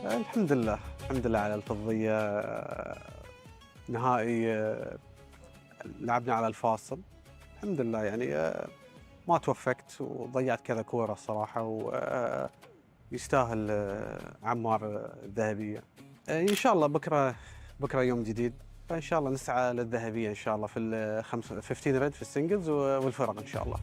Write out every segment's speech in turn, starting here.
الحمد لله على الفضية. نهائي لعبنا على الفاصل. الحمد لله يعني ما توفقت وضيعت كذا كورة الصراحة، ويستاهل عمار الذهبية. إن شاء الله بكرة يوم جديد، فإن شاء الله نسعى للذهبية إن شاء الله في ال 15 ريد في السنجلز والفرق إن شاء الله.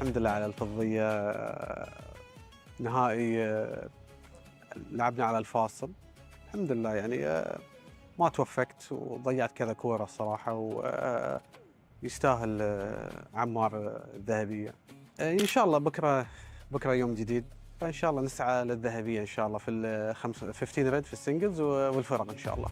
الحمد لله على الفضية. نهائي لعبنا على الفاصل. الحمد لله يعني ما توفقت وضيعت كذا كورة الصراحة، ويستاهل عمار الذهبية. إن شاء الله بكرة يوم جديد، فإن شاء الله نسعى للذهبية إن شاء الله في ال 15 ريد في السنجلز والفرق إن شاء الله.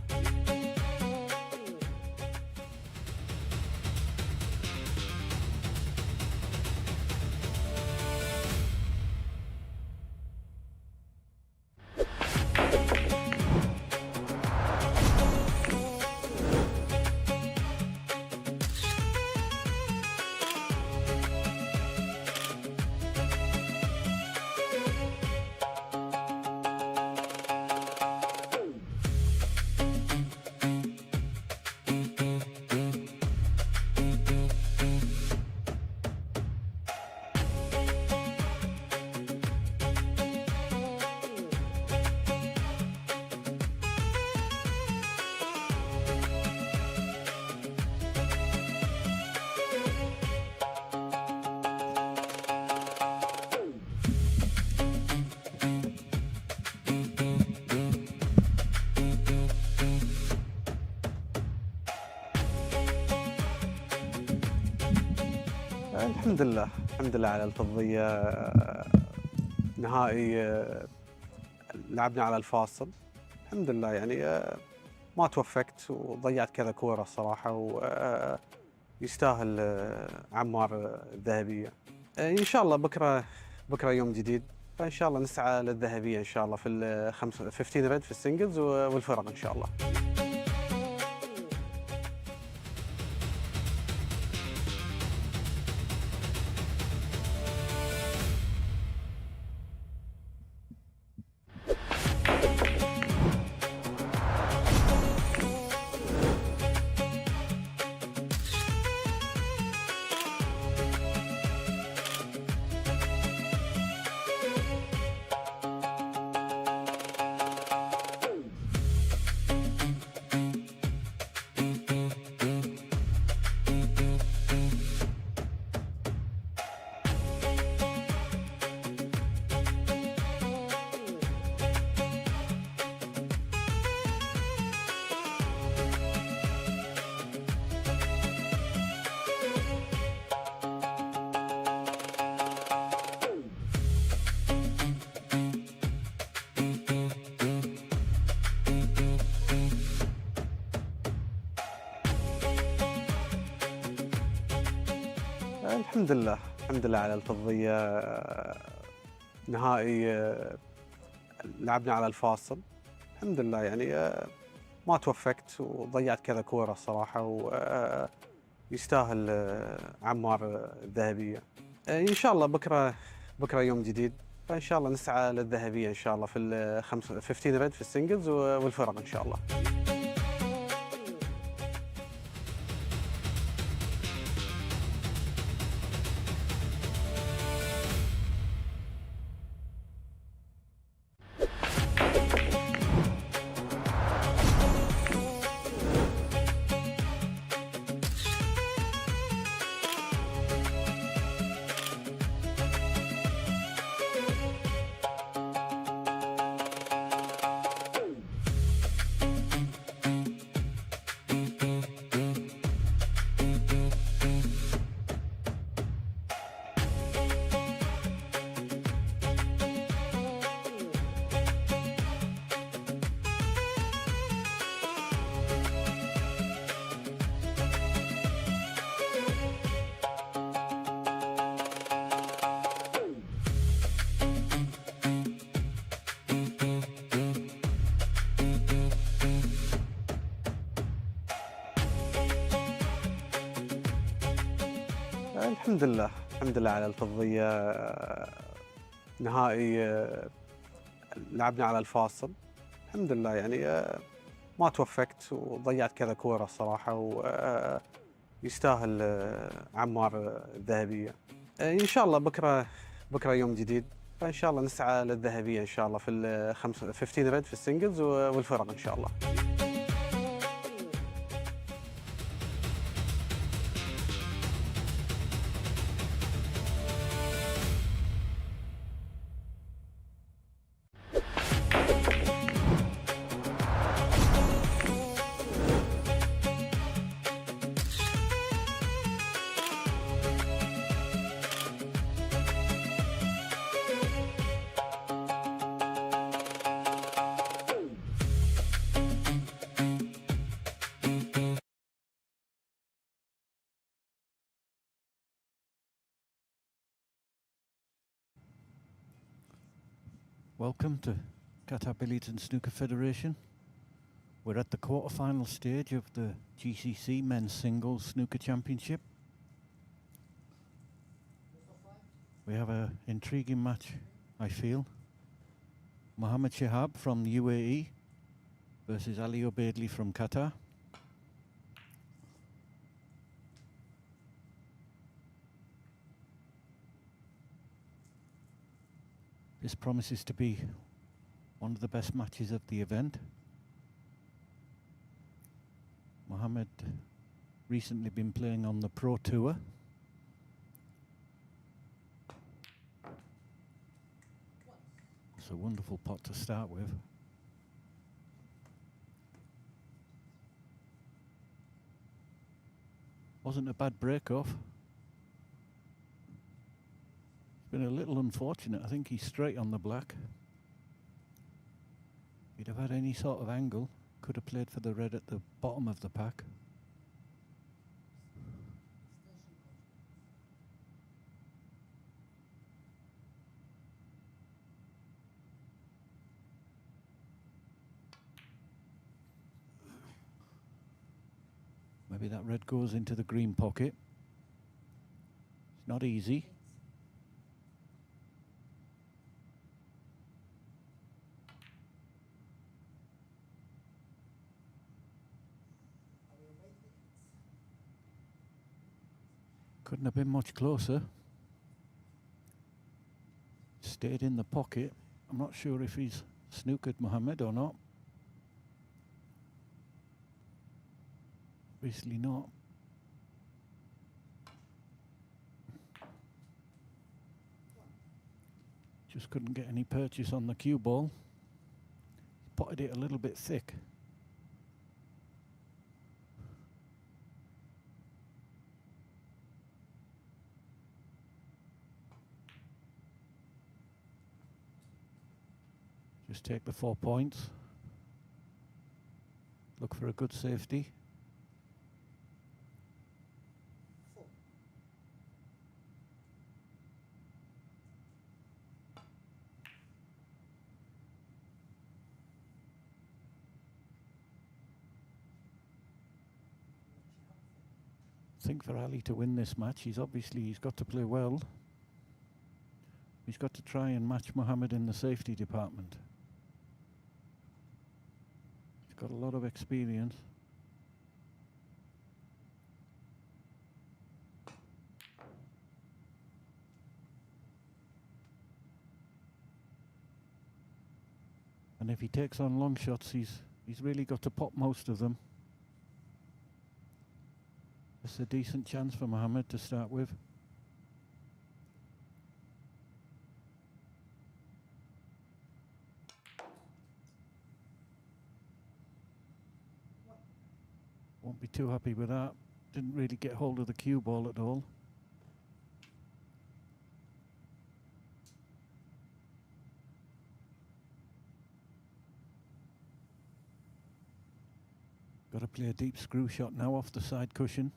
الحمد لله على الفضية. نهائي لعبنا على الفاصل. الحمد لله يعني ما توفقت وضيعت كذا كورة الصراحة، ويستاهل عمار الذهبية. إن شاء الله بكرة يوم جديد، فإن شاء الله نسعى للذهبية إن شاء الله في ال 15 ريد في السنجلز والفرق إن شاء الله. الحمد لله على الفضية. نهائي لعبنا على الفاصل. الحمد لله يعني ما توفقت وضيعت كذا كورة الصراحة، ويستاهل عمار الذهبية. إن شاء الله بكرة يوم جديد، فان شاء الله نسعى للذهبيه ان شاء الله في ال 15 ريد في السنجلز والفرق ان شاء الله. الحمد لله على الفضية. نهائي لعبنا على الفاصل الحمد لله، يعني ما توفقت وضيعت كذا كورة الصراحة، ويستاهل عمار الذهبية. إن شاء الله بكرة يوم جديد، فإن شاء الله نسعى للذهبية إن شاء الله في ال 15 ريد في السنجلز والفرق إن شاء الله. Welcome to Qatar Billiards and Snooker Federation. We're at the quarter-final stage of the GCC Men's Singles Snooker Championship. We have an intriguing match, I feel. Mohammed SHEHAB from the UAE versus ALOBAIDLI from Qatar. This promises to be one of the best matches of the event. Mohammed recently been playing on the Pro Tour. It's a wonderful pot to start with. Wasn't a bad break-off. Been a little unfortunate. I think he's straight on the black. If he'd have had any sort of angle, could have played for the red at the bottom of the pack. Maybe that red goes into the green pocket. It's not easy. Couldn't have been much closer. Stayed in the pocket. I'm not sure if he's snookered Mohammed or not. Obviously not. Just couldn't get any purchase on the cue ball. Potted it a little bit thick. Just take the 4 points. Look for a good safety. I think for Ali to win this match, he's got to play well. He's got to try and match Mohammed in the safety department. He's got a lot of experience. And if he takes on long shots, he's really got to pop most of them. It's a decent chance for Mohammed to start with. Won't be too happy with that. Didn't really get hold of the cue ball at all. Got to play a deep screw shot now off the side cushion.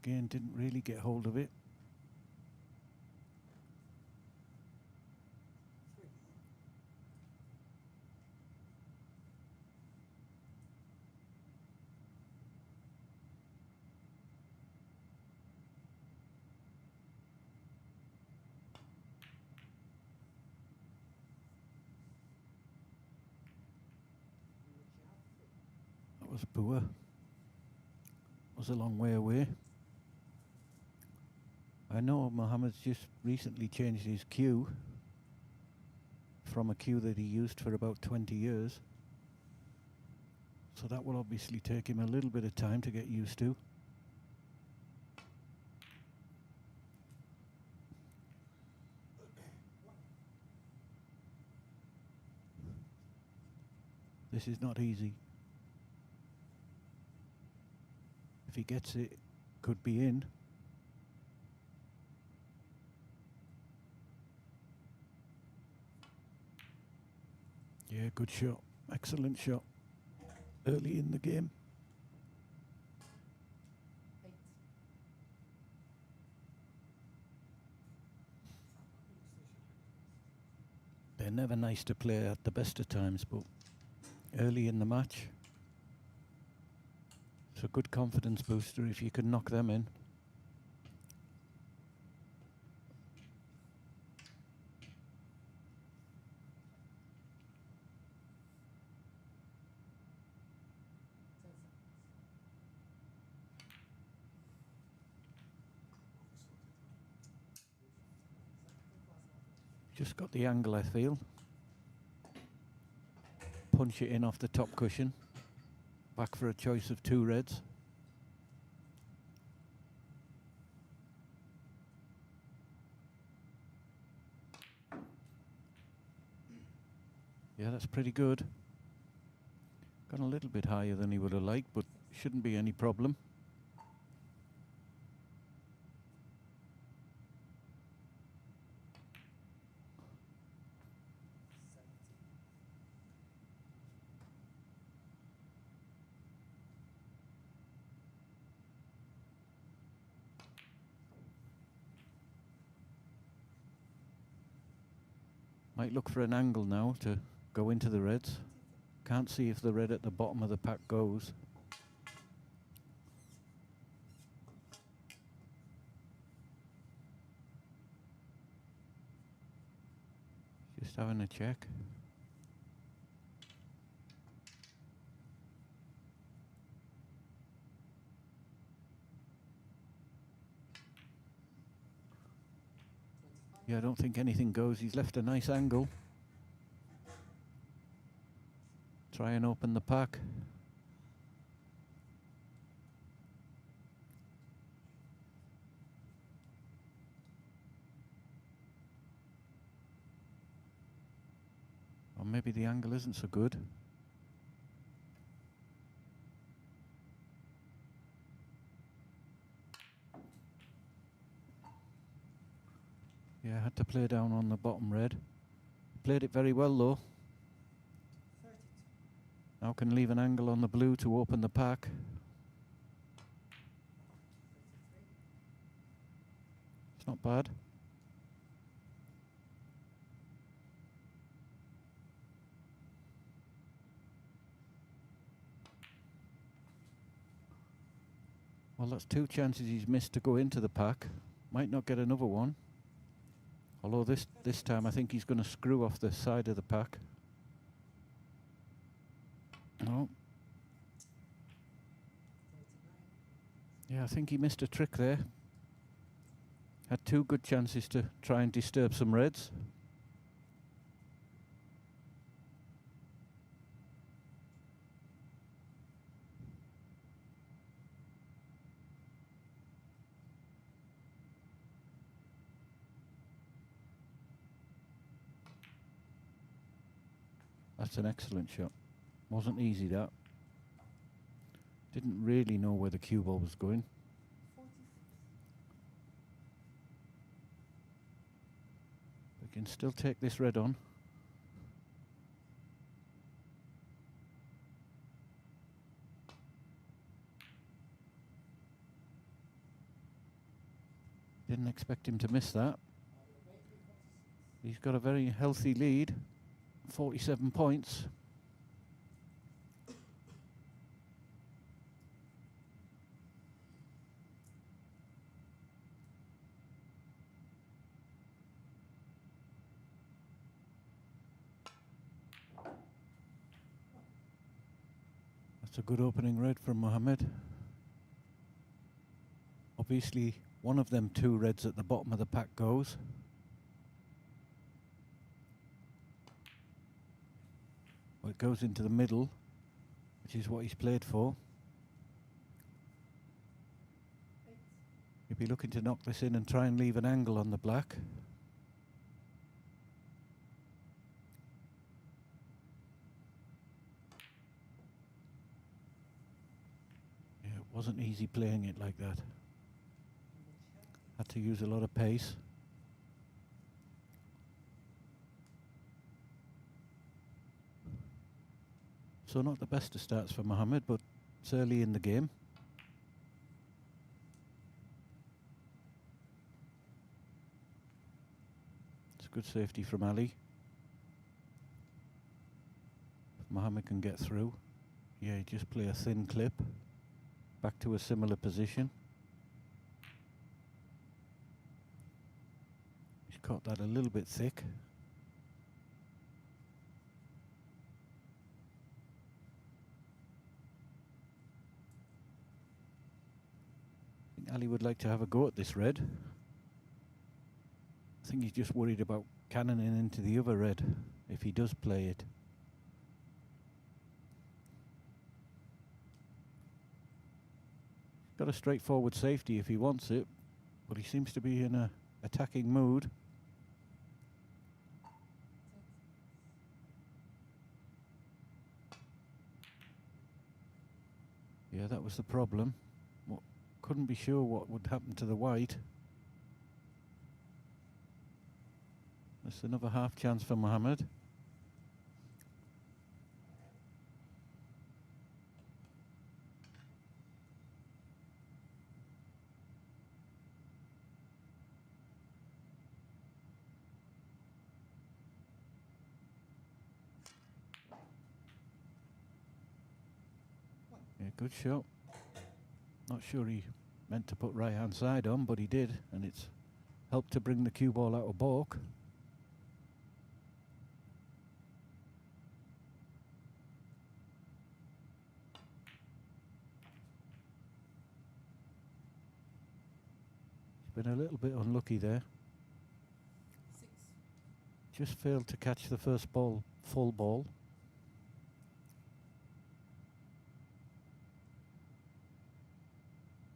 Again, didn't really get hold of it. That was poor. Was a long way away. I know Mohammed's just recently changed his cue from a cue that he used for about 20 years. So that will obviously take him a little bit of time to get used to. This is not easy. If he gets it, could be in. Yeah, good shot. Excellent shot. Early in the game. They're never nice to play at the best of times, but early in the match, it's a good confidence booster if you can knock them in. Just got the angle, I feel. Punch it in off the top cushion. Back for a choice of 2 reds. Yeah, that's pretty good. Gone a little bit higher than he would have liked, but shouldn't be any problem. Might look for an angle now to go into the reds. Can't see if the red at the bottom of the pack goes. Just having a check. Yeah, I don't think anything goes. He's left a nice angle. Try and open the pack. Or maybe the angle isn't so good. Yeah, had to play down on the bottom red. Played it very well though. Now can leave an angle on the blue to open the pack. It's not bad. Well, that's two chances he's missed to go into the pack. Might not get another one. Although this time I think he's going to screw off the side of the pack. No. Yeah, I think he missed a trick there. Had two good chances to try and disturb some reds. That's an excellent shot. Wasn't easy, that. Didn't really know where the cue ball was going. We can still take this red on. Didn't expect him to miss that. He's got a very healthy lead. 47 points. That's a good opening red from Mohamed. Obviously, one of them two reds at the bottom of the pack goes. Well, it goes into the middle, which is what he's played for. He'll be looking to knock this in and try and leave an angle on the black. Yeah, it wasn't easy playing it like that. Had to use a lot of pace. So not the best of starts for Mohamed, but it's early in the game. It's good safety from Ali. If Mohamed can get through. Yeah, just play a thin clip. Back to a similar position. He's caught that a little bit thick. Ali would like to have a go at this red. I think he's just worried about cannoning into the other red if he does play it. He's got a straightforward safety if he wants it, but he seems to be in a attacking mood. Yeah, that was the problem. Couldn't be sure what would happen to the white. That's another half chance for Mohamed. Yeah, good shot. Not sure he meant to put right hand side on, but he did, and it's helped to bring the cue ball out of balk. He's been a little bit unlucky there. Just failed to catch the first ball, full ball.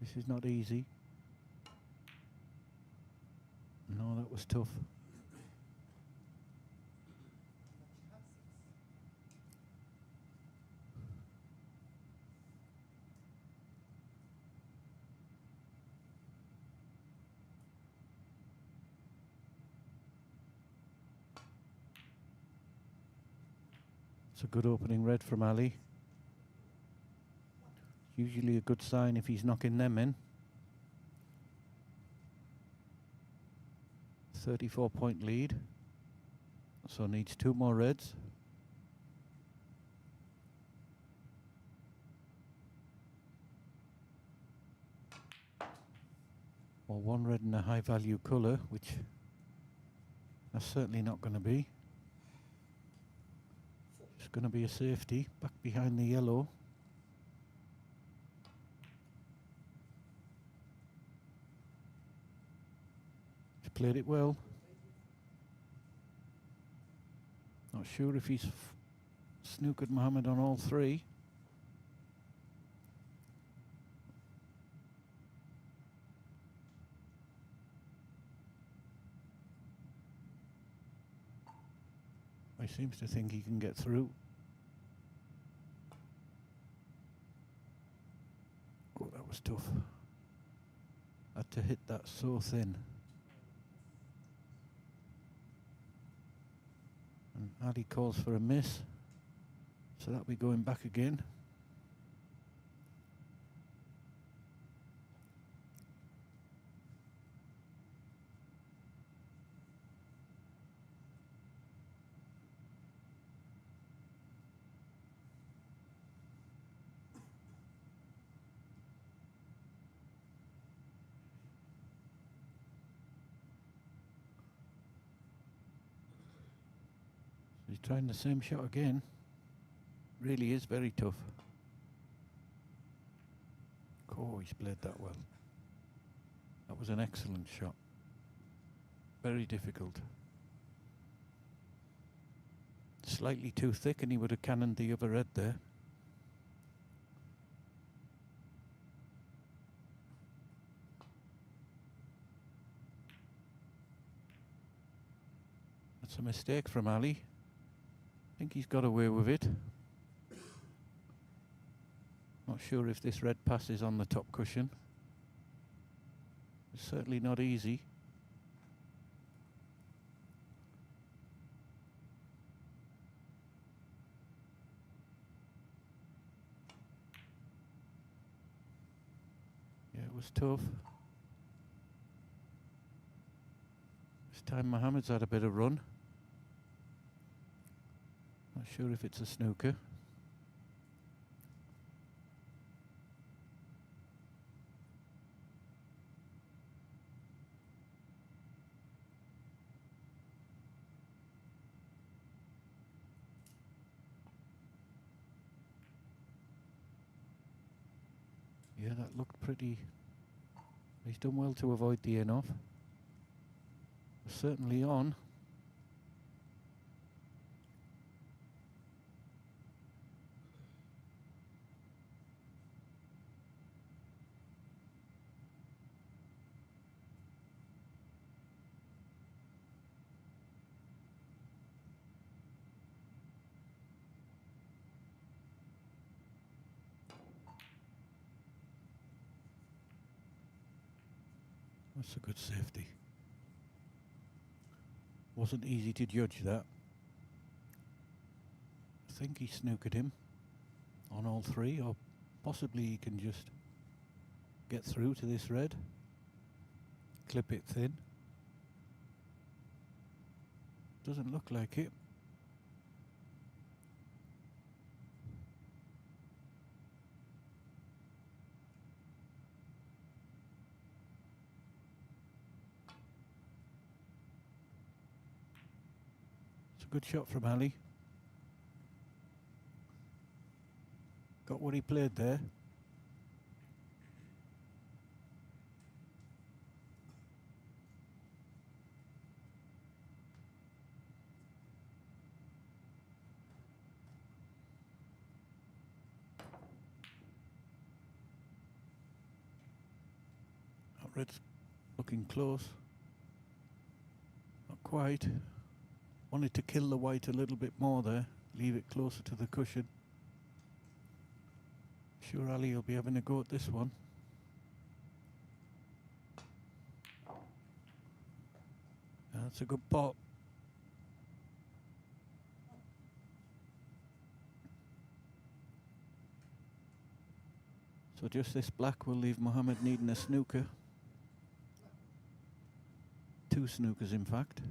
This is not easy. No, that was tough. It's a good opening red from Ali. Usually a good sign if he's knocking them in. 34-point lead. So needs two more reds. or one red and a high value colour, which that's certainly not going to be. It's going to be a safety back behind the yellow. He's played it well. Not sure if he's snookered Mohamed on all three. He seems to think he can get through. Oh, that was tough. Had to hit that so thin. And Ali calls for a miss. So that'll be going back again. He's trying the same shot again. Really is very tough. Oh, he's played that well. That was an excellent shot. Very difficult. Slightly too thick and he would have cannoned the other red there. That's a mistake from Ali. I think he's got away with it. Not sure if this red passes on the top cushion. It's certainly not easy. Yeah, it was tough. This time Mohamed's had a bit of run. Not sure if it's a snooker. Yeah, that looked pretty. He's done well to avoid the in-off. Certainly on. That's a good safety. Wasn't easy to judge that. I think he snookered him on all three, or possibly he can just get through to this red, clip it thin. Doesn't look like it. Good shot from Ali. Got what he played there. That red's looking close. Not quite. Wanted to kill the white a little bit more there, leave it closer to the cushion. Sure Ali will be having a go at this one. That's a good pot. So just this black will leave Mohamed needing a snooker. Two snookers in fact.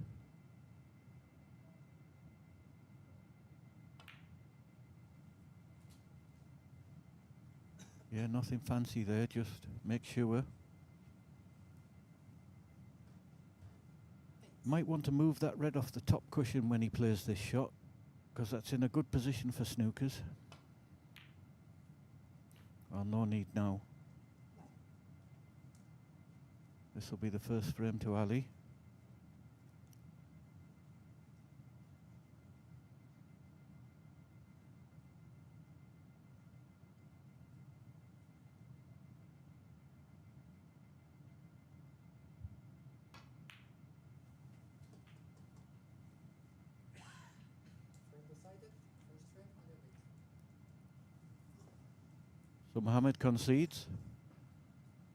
Yeah, nothing fancy there, just make sure. Might want to move that red off the top cushion when he plays this shot, because that's in a good position for snookers. Well, no need now. This will be the first frame to Ali. So Mohamed concedes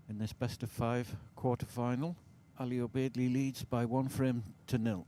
in this best of 5 quarter-final. ALOBAIDLI leads by 1 frame to 0.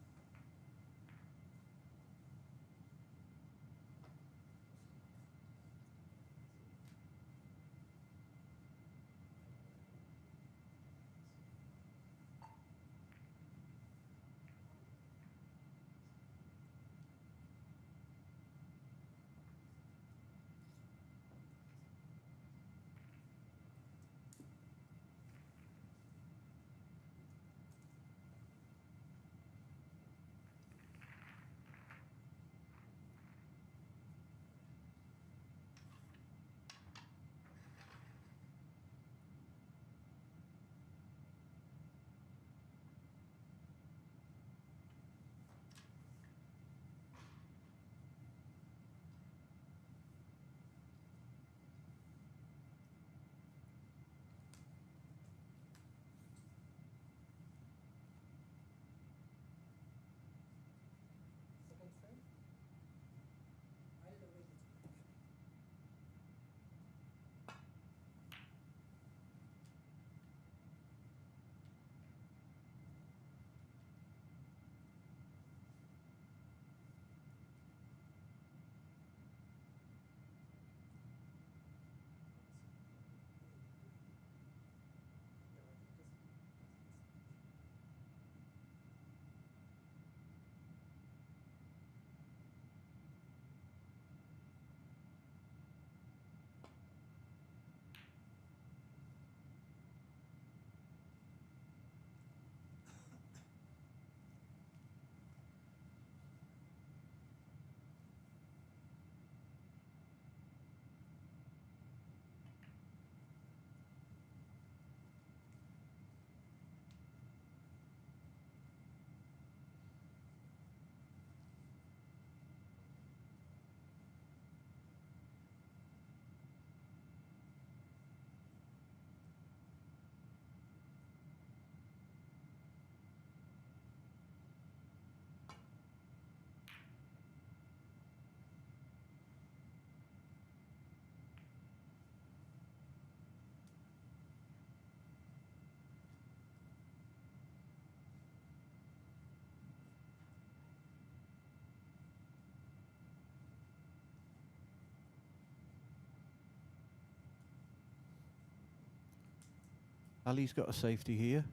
Ali's got a safety here.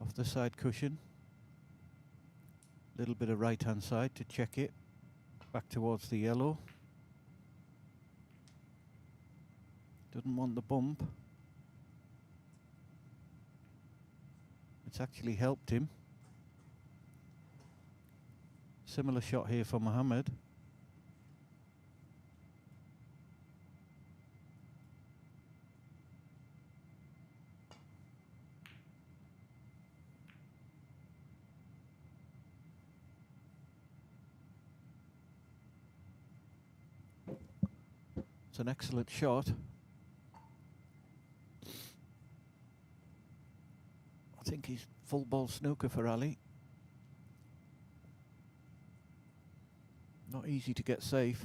Off the side cushion. Little bit of right hand side to check it. Back towards the yellow. Doesn't want the bump. It's actually helped him. Similar shot here for Mohamed. It's an excellent shot. I think he's full ball snooker for Ali. Not easy to get safe.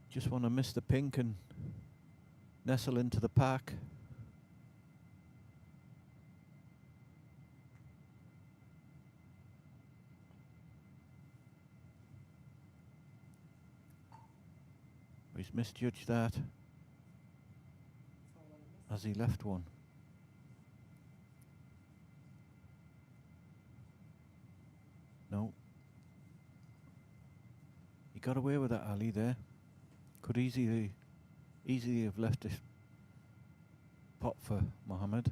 Just want to miss the pink and nestle into the pack. He's misjudged that as he left one. No. He got away with that, Ali, there. Could easily have left pot for Mohamed.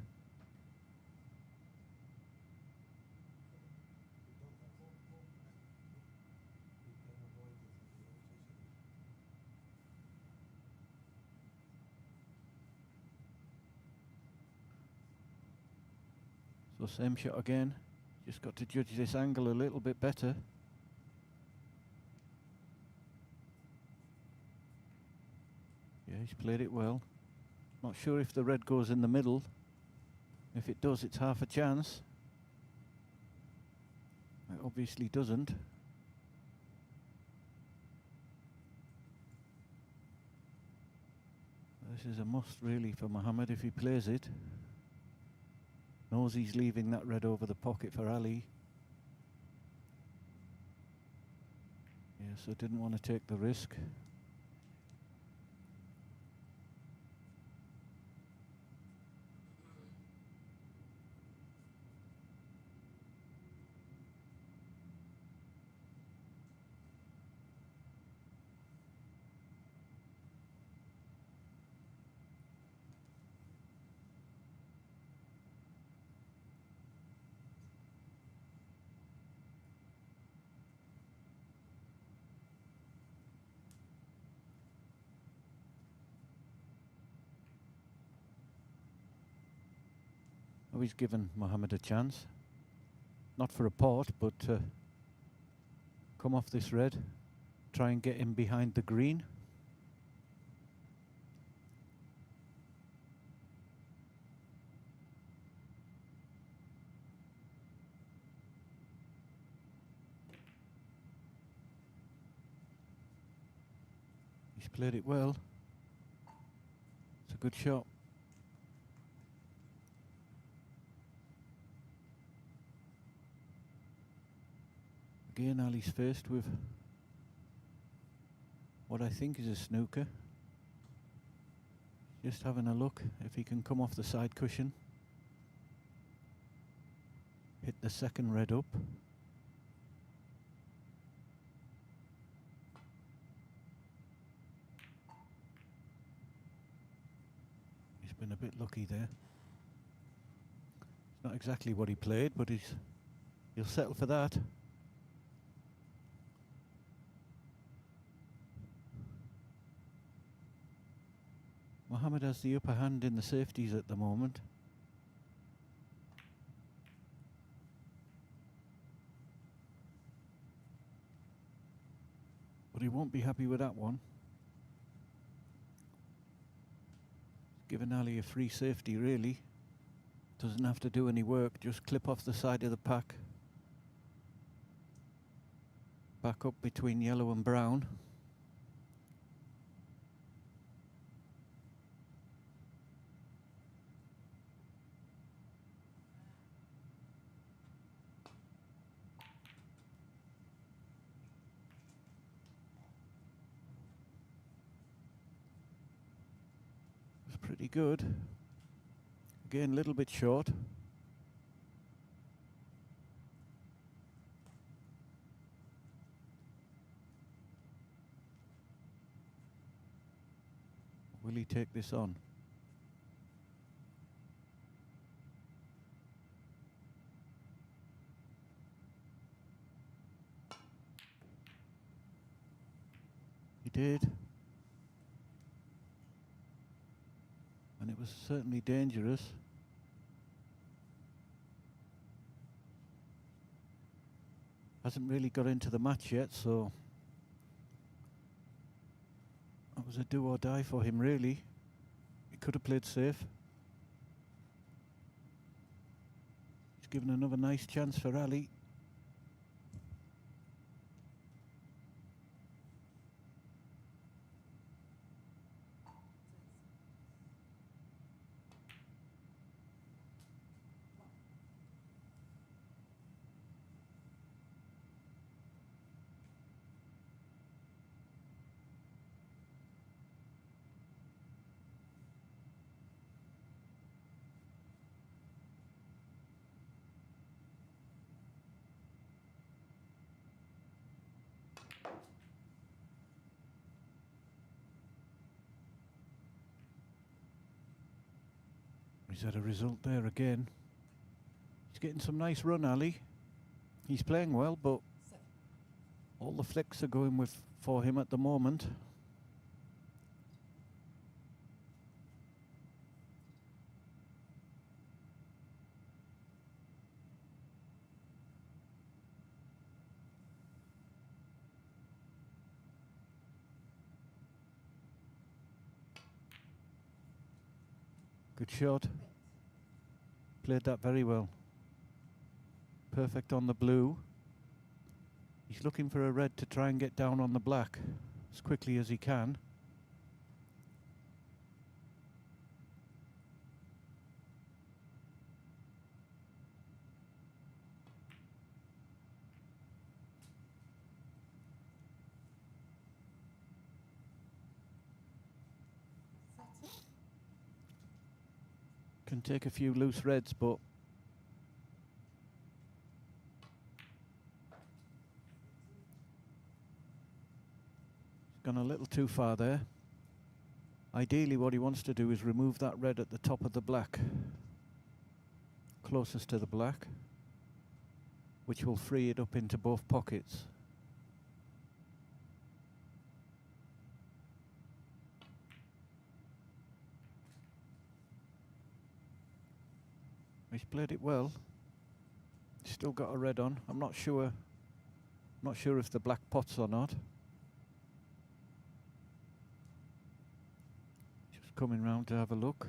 So same shot again, just got to judge this angle a little bit better. Yeah, he's played it well. Not sure if the red goes in the middle. If it does, it's half a chance. It obviously doesn't. This is a must really for Mohamed if he plays it. Knows he's leaving that red over the pocket for Ali. Yeah, so didn't want to take the risk. Oh, he's given Mohamed a chance. Not for a pot, but come off this red. Try and get him behind the green. He's played it well. It's a good shot. Again, Ali's faced with what I think is a snooker. Just having a look if he can come off the side cushion. Hit the second red up. He's been a bit lucky there. It's not exactly what he played, but he'll settle for that. Mohamed has the upper hand in the safeties at the moment. But he won't be happy with that one. Giving Ali a free safety really. Doesn't have to do any work, just clip off the side of the pack. Back up between yellow and brown. Pretty good. Again, a little bit short. Will he take this on? He did. And it was certainly dangerous. Hasn't really got into the match yet, so that was a do or die for him really. He could have played safe. He's given another nice chance for Ali. He's had a result there again. He's getting some nice run, Ali. He's playing well, but all the flicks are going for him at the moment. Good shot. Played that very well. Perfect on the blue. He's looking for a red to try and get down on the black as quickly as he can. Can take a few loose reds, but gone a little too far there. Ideally what he wants to do is remove that red at the top of the black, closest to the black, which will free it up into both pockets. He's played it well. He's still got a red on. I'm not sure if the black pots or not. Just coming round to have a look.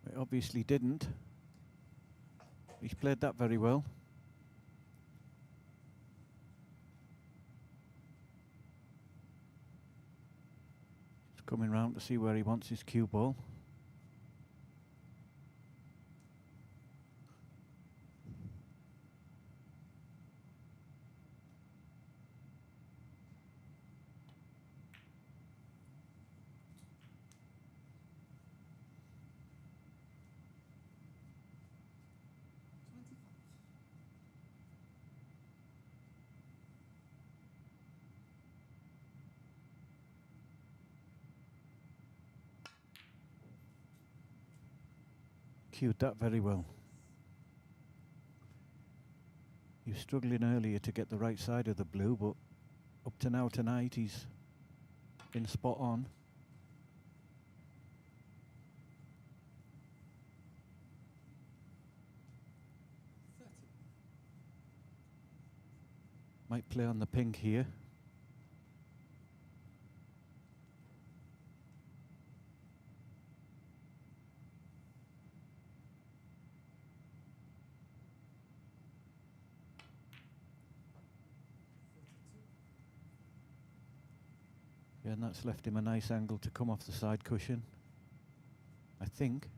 It obviously didn't. He's played that very well. Just coming round to see where he wants his cue ball. Cued that very well. He was struggling earlier to get the right side of the blue, but up to now tonight he's been spot on. Might play on the pink here. Yeah, and that's left him a nice angle to come off the side cushion, I think,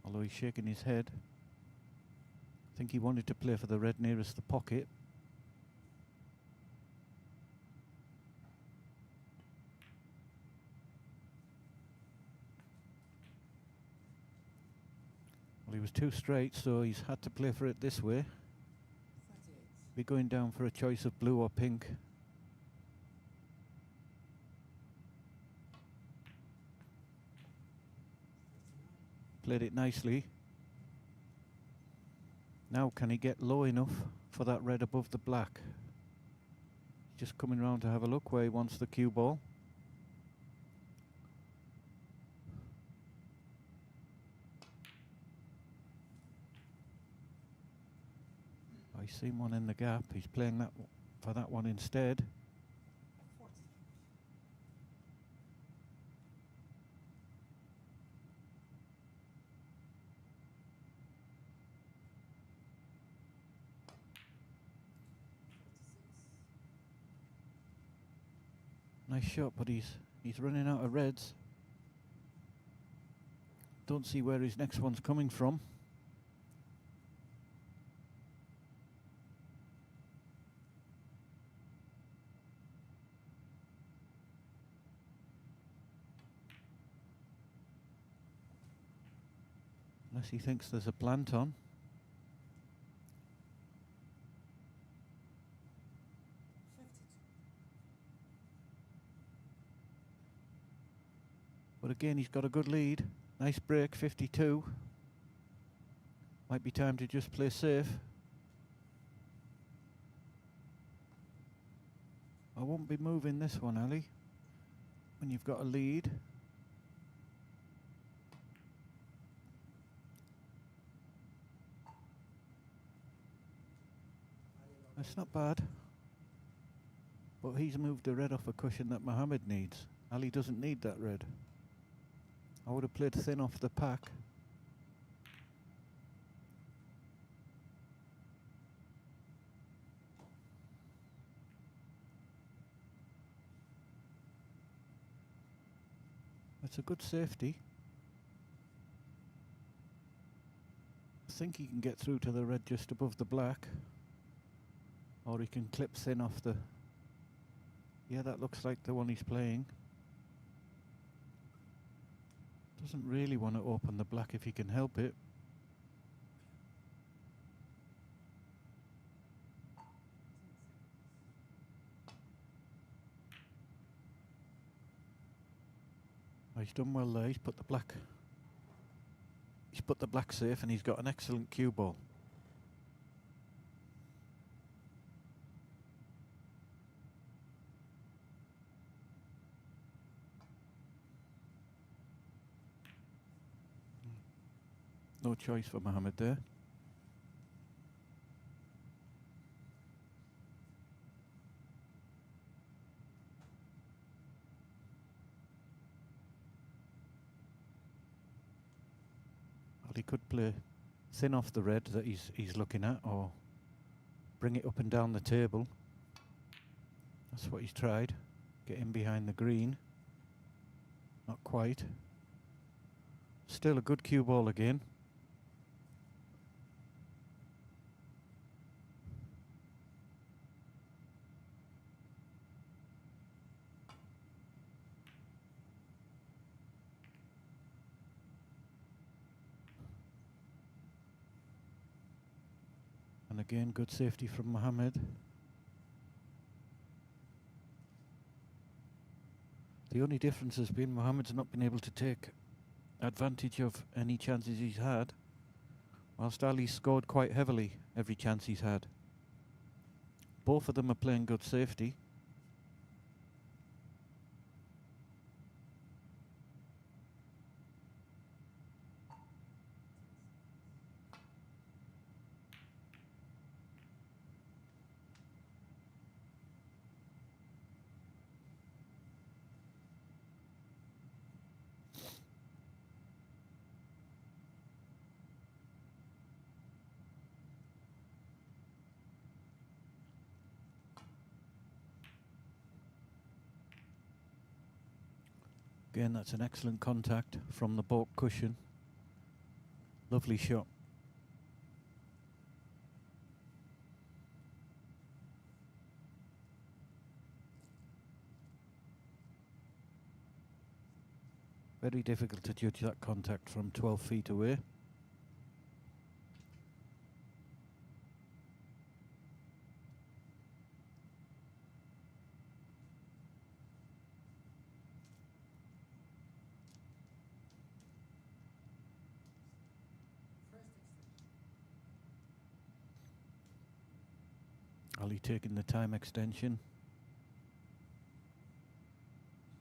although he's shaking his head. I think he wanted to play for the red nearest the pocket. Well, he was too straight, so he's had to play for it this way. Be going down for a choice of blue or pink. Played it nicely. Now can he get low enough for that red above the black? Just coming round to have a look where he wants the cue ball. I see one in the gap. He's playing that for that one instead. Nice shot, but he's running out of reds. Don't see where his next one's coming from. Unless he thinks there's a plant on. But again, he's got a good lead. Nice break, 52. Might be time to just play safe. I won't be moving this one, Ali, when you've got a lead. That's not bad. But he's moved the red off a cushion that Mohammed needs. Ali doesn't need that red. I would have played thin off the pack. That's a good safety. I think he can get through to the red just above the black. Or he can clip thin off the... Yeah, that looks like the one he's playing. Doesn't really want to open the black if he can help it. Oh, he's done well there. He's put the black safe, and he's got an excellent cue ball. No choice for Mohammed there. Well, he could play thin off the red that he's looking at, or bring it up and down the table. That's what he's tried. Get in behind the green. Not quite. Still a good cue ball again. And again, good safety from Mohammed. The only difference has been Mohammed's not been able to take advantage of any chances he's had, whilst Ali scored quite heavily every chance he's had. Both of them are playing good safety. Again, that's an excellent contact from the baulk cushion. Lovely shot. Very difficult to judge that contact from 12 feet away. Ali taking the time extension.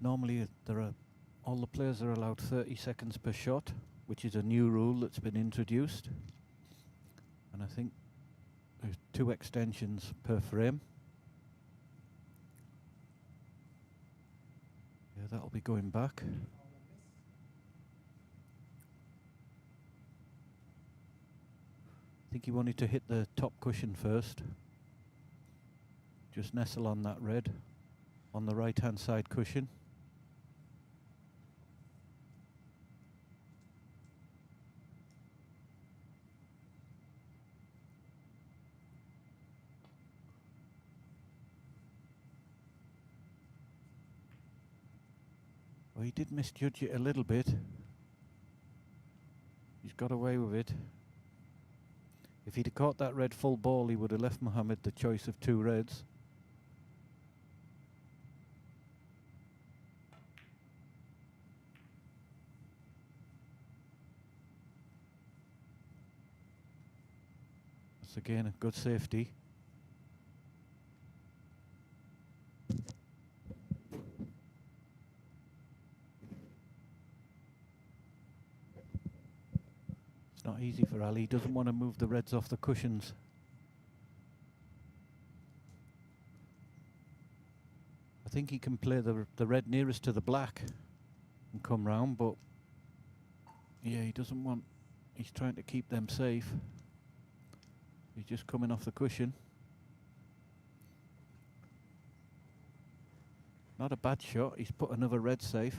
Normally all the players are allowed 30 seconds per shot, which is a new rule that's been introduced. And I think there's 2 extensions per frame. Yeah, that'll be going back. I think he wanted to hit the top cushion first. Just nestle on that red on the right hand side cushion. Well, he did misjudge it a little bit. He's got away with it. If he'd have caught that red full ball, he would have left Mohamed the choice of 2 reds. That's again a good safety. It's not easy for Ali. He doesn't want to move the reds off the cushions. I think he can play the red nearest to the black and come round, but yeah, he doesn't want, he's trying to keep them safe. He's just coming off the cushion. Not a bad shot, he's put another red safe.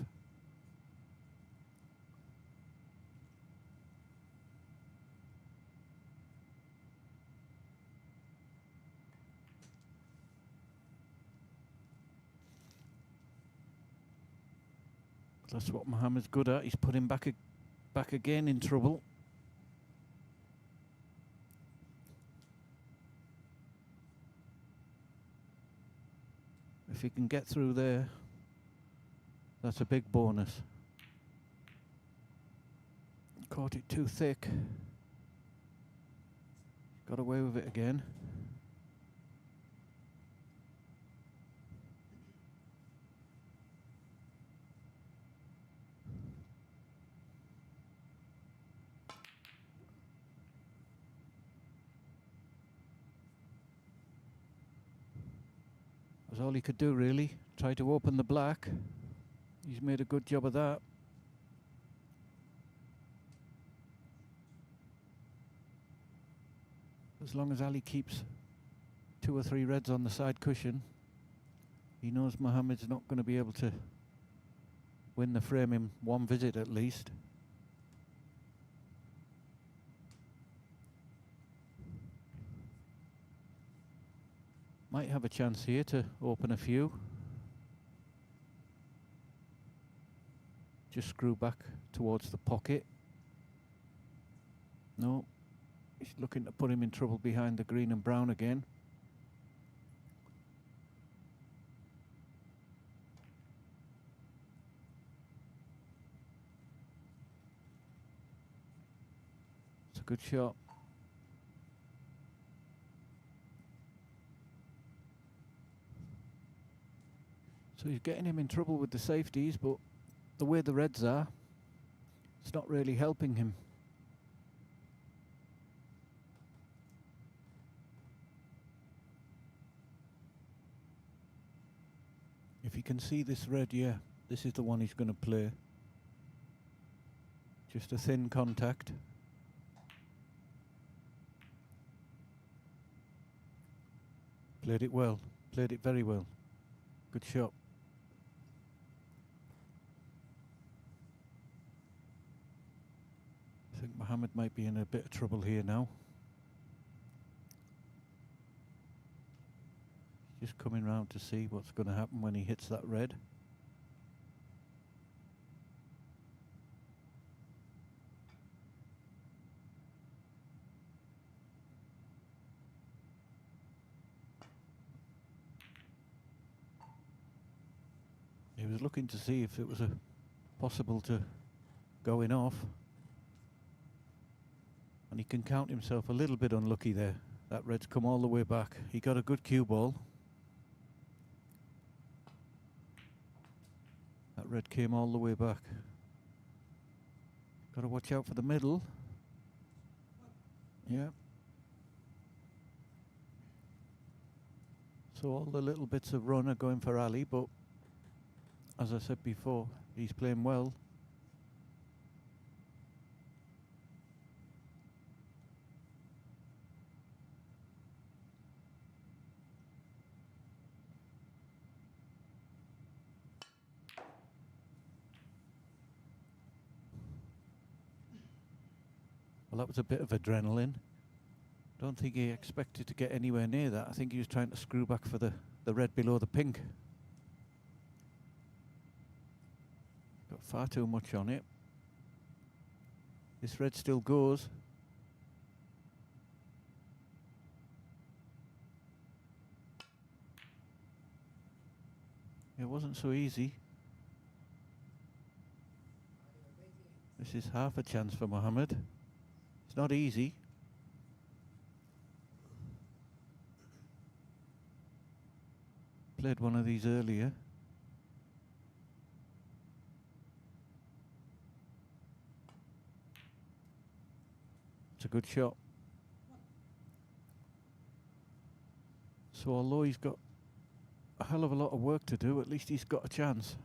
That's what Mohamed's good at. He's put him back again in trouble. If he can get through there, that's a big bonus. Caught it too thick. Got away with it again. That's all he could do, really. Try to open the black. He's made a good job of that. As long as Ali keeps 2 or 3 reds on the side cushion, he knows Mohamed's not going to be able to win the frame in one visit at least. Might have a chance here to open a few. Just screw back towards the pocket. No, he's looking to put him in trouble behind the green and brown again. It's a good shot. So he's getting him in trouble with the safeties, but the way the reds are, it's not really helping him. If he can see this red, yeah, this is the one he's going to play. Just a thin contact. Played it well, played it very well. Good shot. I think Mohamed might be in a bit of trouble here now. Just coming round to see what's going to happen when he hits that red. He was looking to see if it was possible to going off. And he can count himself a little bit unlucky there. That red's come all the way back. He got a good cue ball. That red came all the way back. Got to watch out for the middle. Yeah. So all the little bits of run are going for Ali, but as I said before, he's playing well. Well, that was a bit of adrenaline. Don't think he expected to get anywhere near that. I think he was trying to screw back for the red below the pink. Got far too much on it. This red still goes. It wasn't so easy. This is half a chance for Mohamed. It's not easy. Played one of these earlier. It's a good shot. So although he's got a hell of a lot of work to do, at least he's got a chance.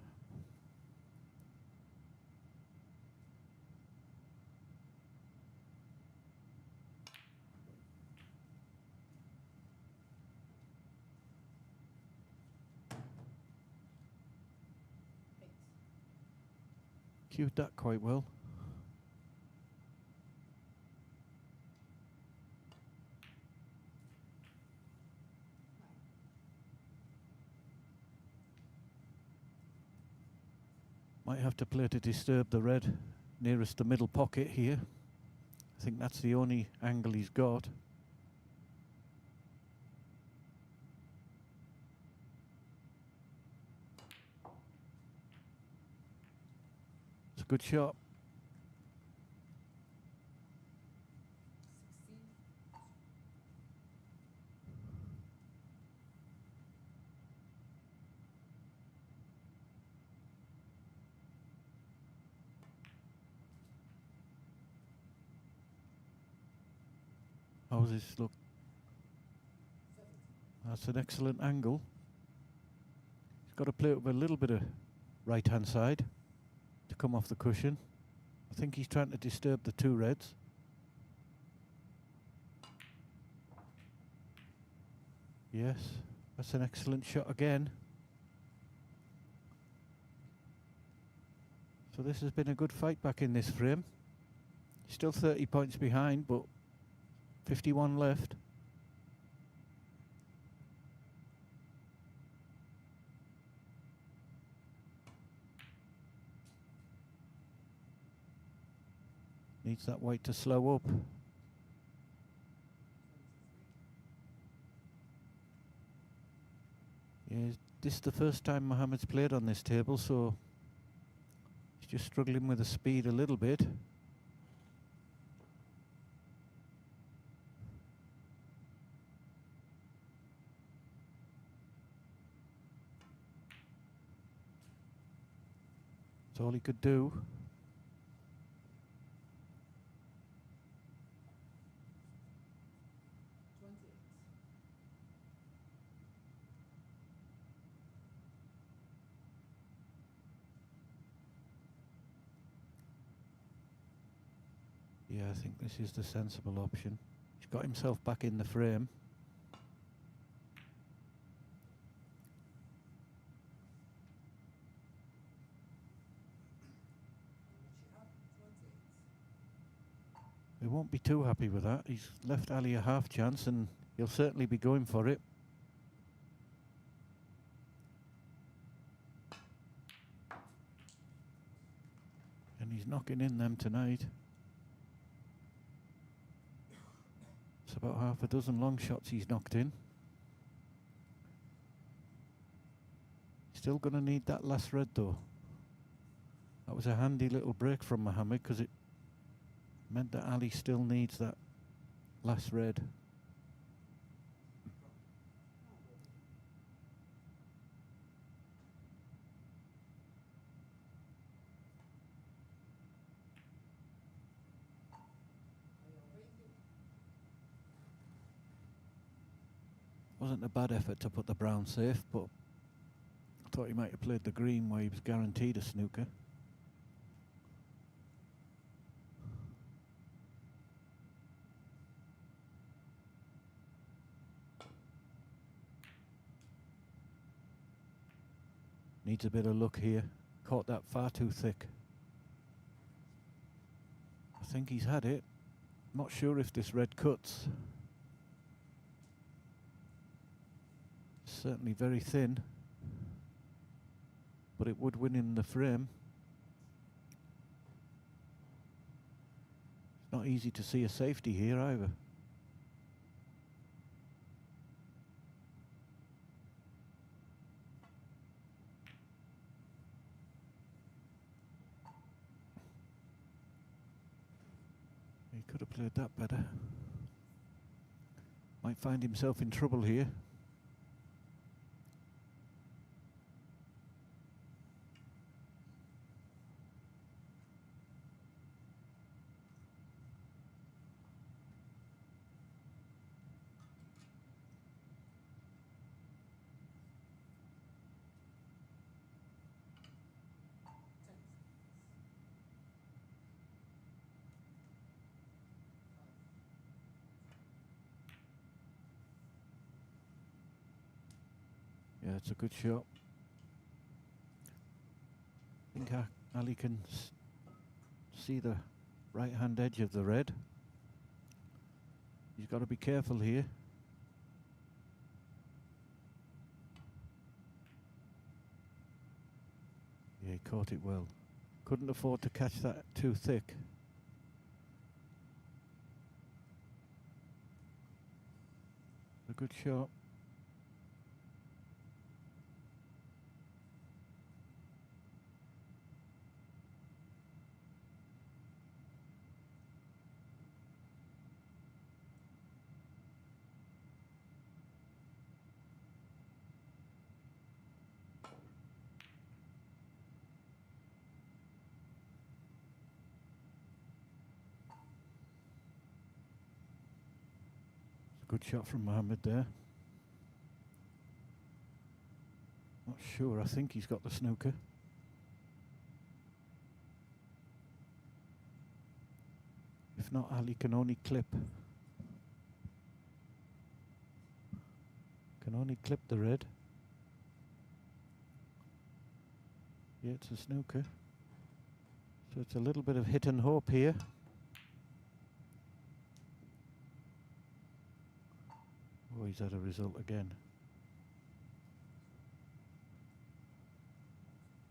Cued that quite well. Might have to play to disturb the red nearest the middle pocket here. I think that's the only angle he's got. It's a good shot. How's this look? That's an excellent angle. He's got to play it with a little bit of right hand side to come off the cushion. I think he's trying to disturb the two reds. Yes, that's an excellent shot again. So this has been a good fight back in this frame. Still 30 points behind, but 51 left. Needs that white to slow up. Yeah, this is the first time Mohamed's played on this table, so he's just struggling with the speed a little bit. That's all he could do. Yeah, I think this is the sensible option. He's got himself back in the frame. He won't be too happy with that. He's left Ali a half chance and he'll certainly be going for it. And he's knocking in them tonight. It's about half a dozen long shots he's knocked in. Still going to need that last red though. That was a handy little break from Mohamed because it meant that Ali still needs that last red. Wasn't a bad effort to put the brown safe, but I thought he might have played the green where he was guaranteed a snooker. Needs a bit of luck here. Caught that far too thick. I think he's had it. Not sure if this red cuts. Certainly very thin, but it would win him the frame. Not easy to see a safety here either. He could have played that better. Might find himself in trouble here. Yeah, it's a good shot. I think Ali can see the right-hand edge of the red. He's got to be careful here. Yeah, he caught it well. Couldn't afford to catch that too thick. A good shot. Good shot from Mohammed there. Not sure, I think he's got the snooker. If not, Ali can only clip. Can only clip the red. Yeah, it's a snooker. So it's a little bit of hit and hope here. Oh, he's had a result again.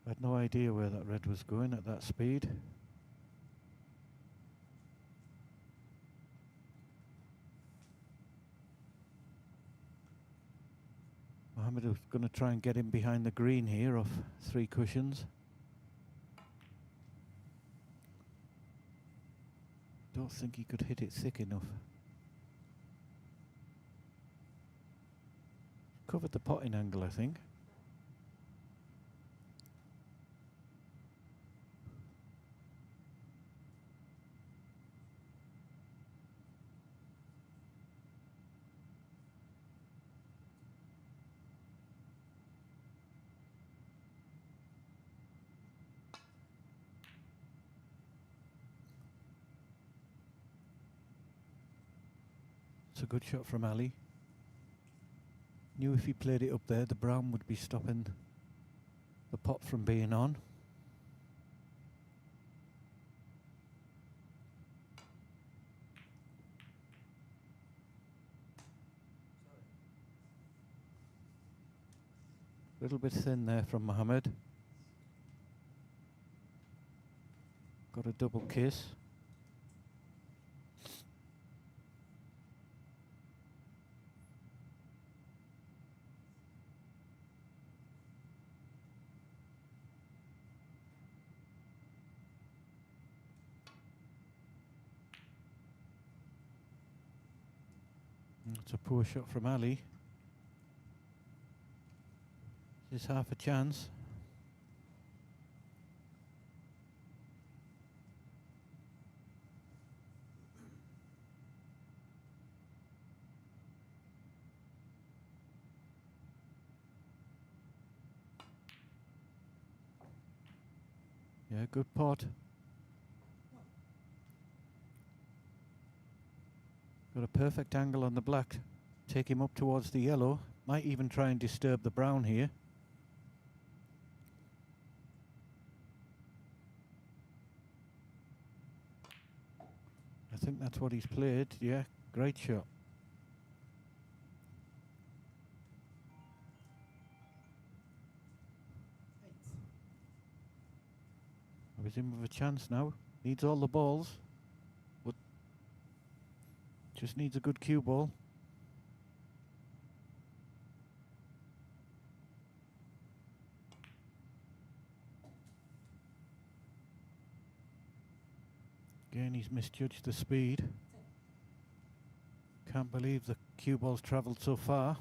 I had no idea where that red was going at that speed. Mohammed was going to try and get him behind the green here off 3 cushions. Don't think he could hit it thick enough. Covered the potting angle, I think. It's a good shot from Ali. Knew if he played it up there, the brown would be stopping the pot from being on. A little bit thin there from Mohammed. Got a double kiss. It's a poor shot from Ali. This is half a chance. Yeah, good pot. Got a perfect angle on the black. Take him up towards the yellow. Might even try and disturb the brown here. I think that's what he's played. Yeah, great shot. He's in with a chance now. Needs all the balls. But Just needs a good cue ball. Again, he's misjudged the speed. Can't believe the cue ball's travelled so far.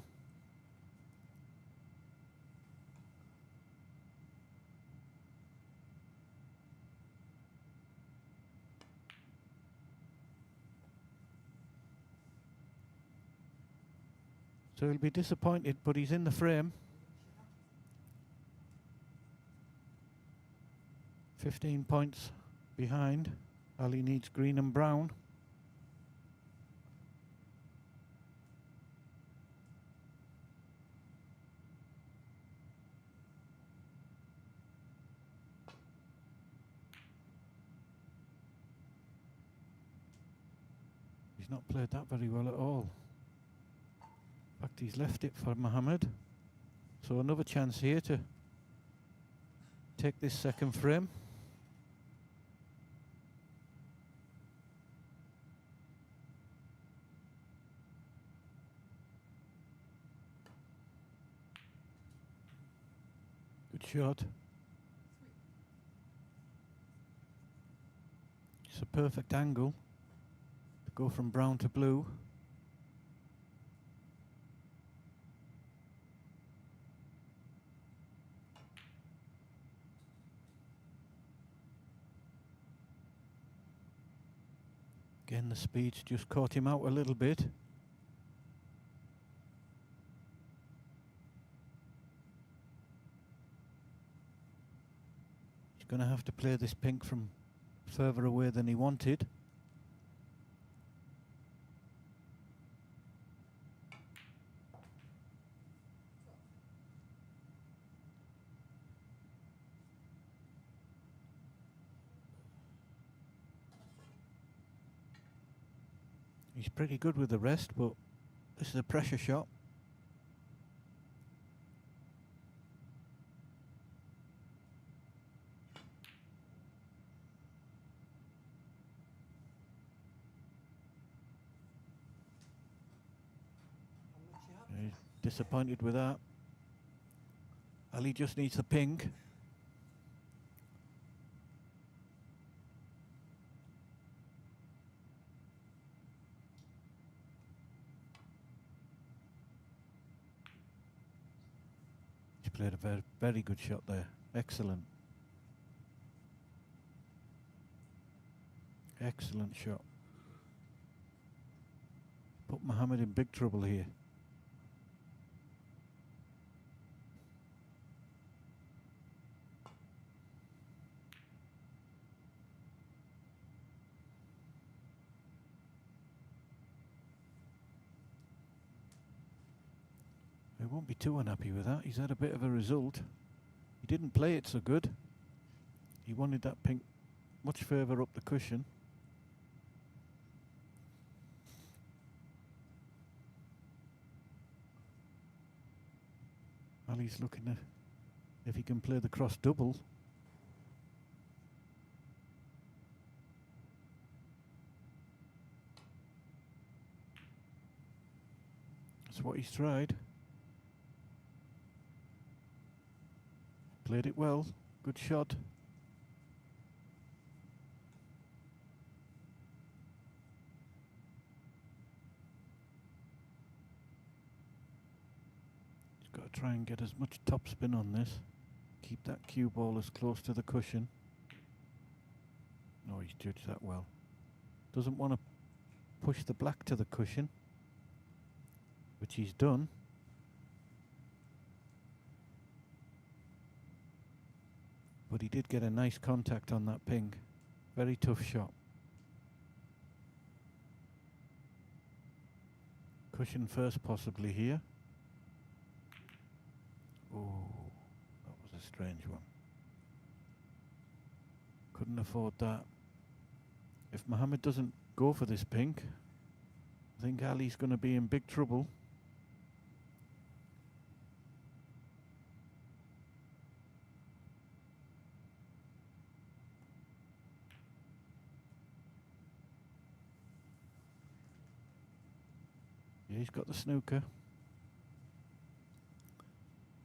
So he'll be disappointed, but he's in the frame. 15 points behind. Ali needs green and brown. He's not played that very well at all. In fact, he's left it for Mohamed. So another chance here to take this second frame. Good shot. It's a perfect angle to go from brown to blue. Again, the speed's just caught him out a little bit. He's going to have to play this pink from further away than he wanted. He's pretty good with the rest, but this is a pressure shot. He's disappointed with that. Ali just needs the pink. Played a very, very good shot there. Excellent. Excellent shot. Put Mohamed in big trouble here. He won't be too unhappy with that. He's had a bit of a result. He didn't play it so good. He wanted that pink much further up the cushion. Ali's looking at if he can play the cross double. That's what he's tried. Played it well. Good shot. He's got to try and get as much top spin on this. Keep that cue ball as close to the cushion. No, he's judged that well. Doesn't want to push the black to the cushion, which he's done. But he did get a nice contact on that pink. Very tough shot. Cushion first possibly here. Oh, that was a strange one. Couldn't afford that. If Mohamed doesn't go for this pink, I think Ali's going to be in big trouble. Ali's got the snooker.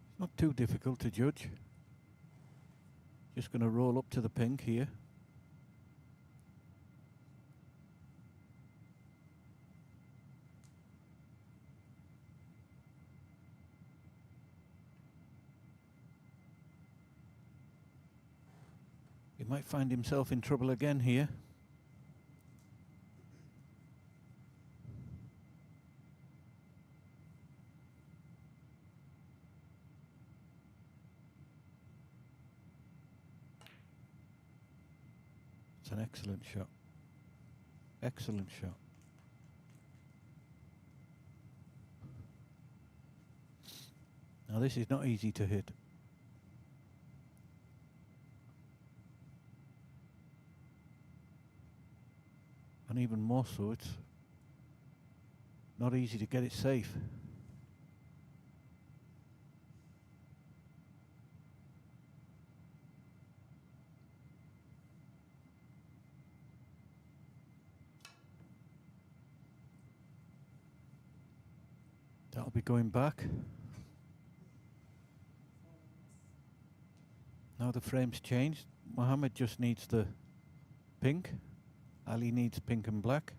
It's not too difficult to judge. Just going to roll up to the pink here. He might find himself in trouble again here. It's an excellent shot. Excellent shot. Now this is not easy to hit. And even more so, it's not easy to get it safe. That'll be going back. Now the frame's changed. Mohamed just needs the pink. Ali needs pink and black.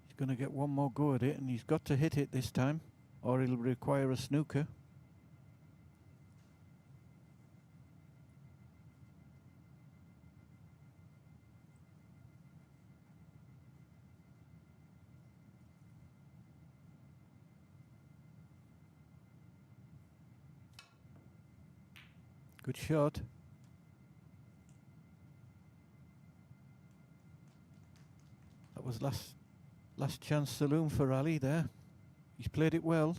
He's going to get one more go at it, and he's got to hit it this time, or it'll require a snooker. Good shot. That was last chance saloon for Ali there. He's played it well.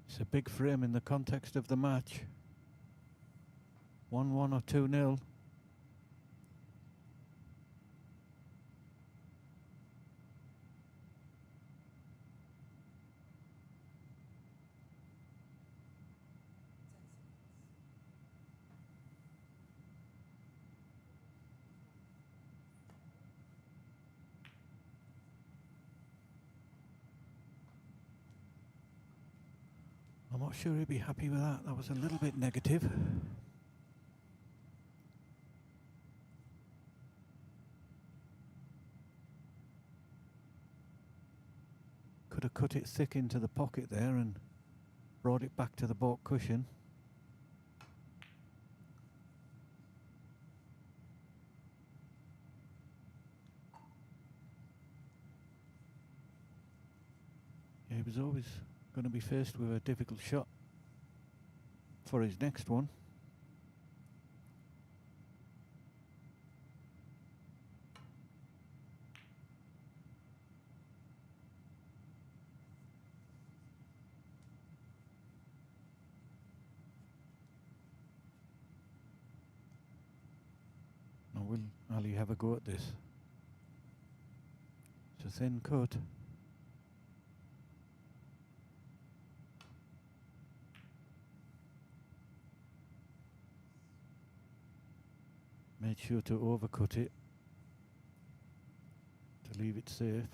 It's a big frame in the context of the match. 1-1 or 2-0. I'm not sure he'd be happy with that. That was a little bit negative. Could have cut it thick into the pocket there and brought it back to the baulk cushion. Yeah, he was always going to be faced with a difficult shot for his next one. Now will Ali have a go at this? It's a thin cut. Made sure to overcut it to leave it safe.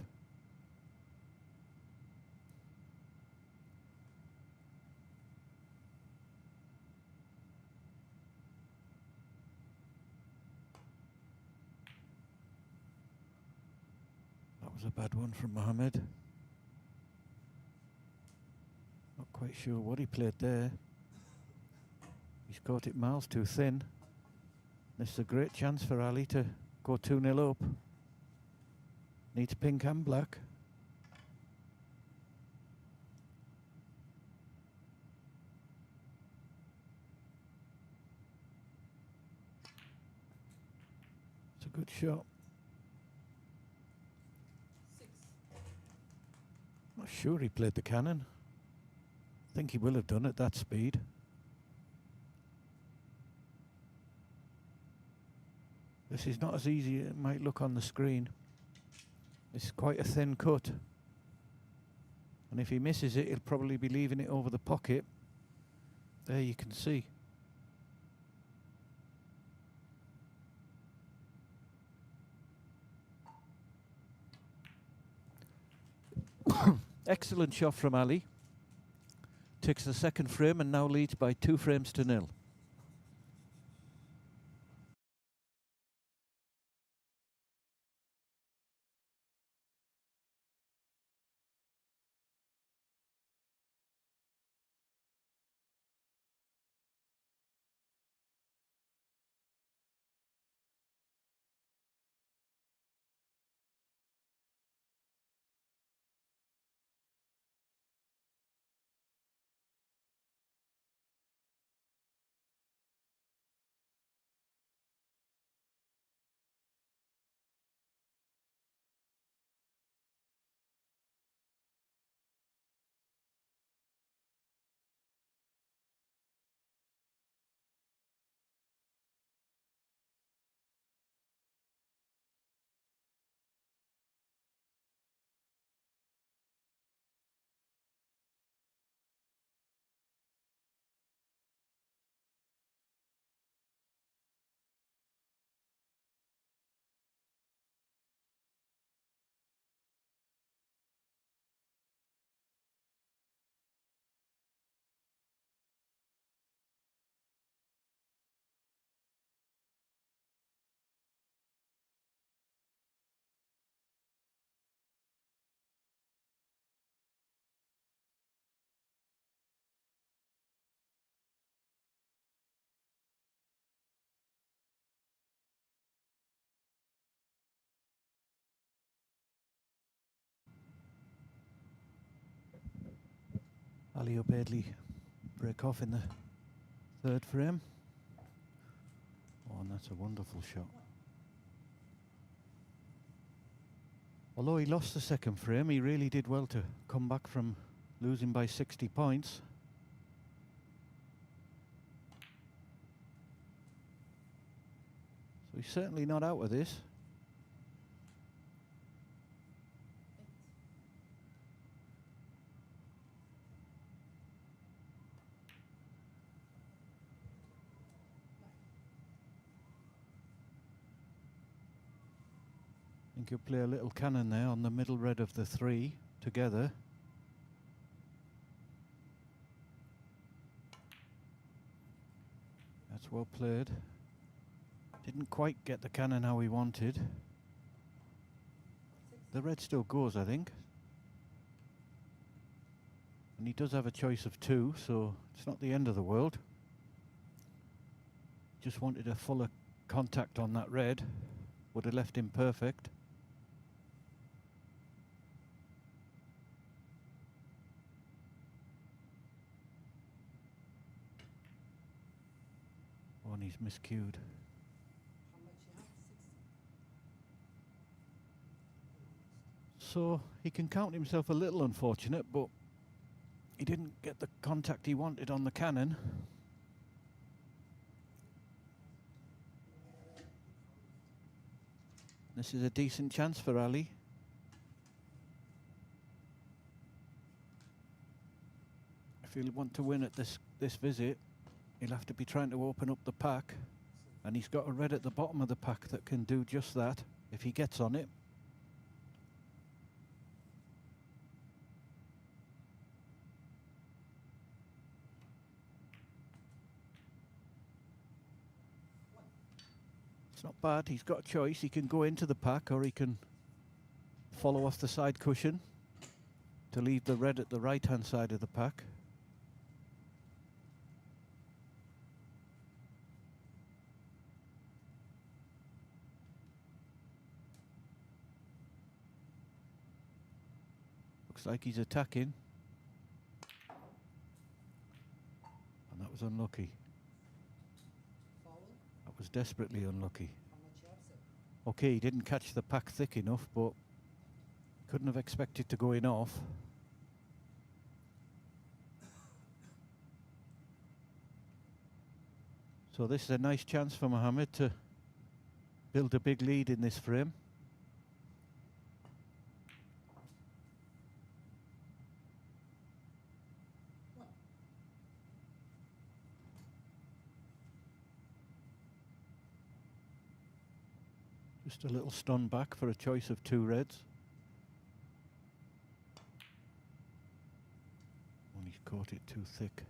That was a bad one from Mohamed. Not quite sure what he played there. He's caught it miles too thin. This is a great chance for Ali to go 2-0 up. Needs pink and black. It's a good shot. Not sure he played the cannon. I think he will have done at that speed. This is not as easy as it might look on the screen. It's quite a thin cut. And if he misses it, he'll probably be leaving it over the pocket. There you can see. Excellent shot from Ali. Takes the second frame and now leads by 2 frames to 0. ALOBAIDLI break off in the 3rd frame. Oh, and that's a wonderful shot. Although he lost the 2nd frame, he really did well to come back from losing by 60 points. So he's certainly not out of this. I think he'll play a little cannon there on the middle red of the 3 together. That's well played. Didn't quite get the cannon how he wanted. The red still goes, I think. And he does have a choice of 2, so it's not the end of the world. Just wanted a fuller contact on that red. Would have left him perfect. Oh, and he's miscued. So he can count himself a little unfortunate, but he didn't get the contact he wanted on the cannon. This is a decent chance for Ali. If he'll want to win at this visit, he'll have to be trying to open up the pack, and he's got a red at the bottom of the pack that can do just that if he gets on it. It's not bad. He's got a choice. He can go into the pack or he can follow off the side cushion to leave the red at the right-hand side of the pack. Looks like he's attacking. And that was unlucky. That was desperately unlucky. Okay, he didn't catch the pack thick enough, but couldn't have expected to go in off. So this is a nice chance for Mohamed to build a big lead in this frame. Just a little stun back for a choice of 2 reds. And he's caught it too thick.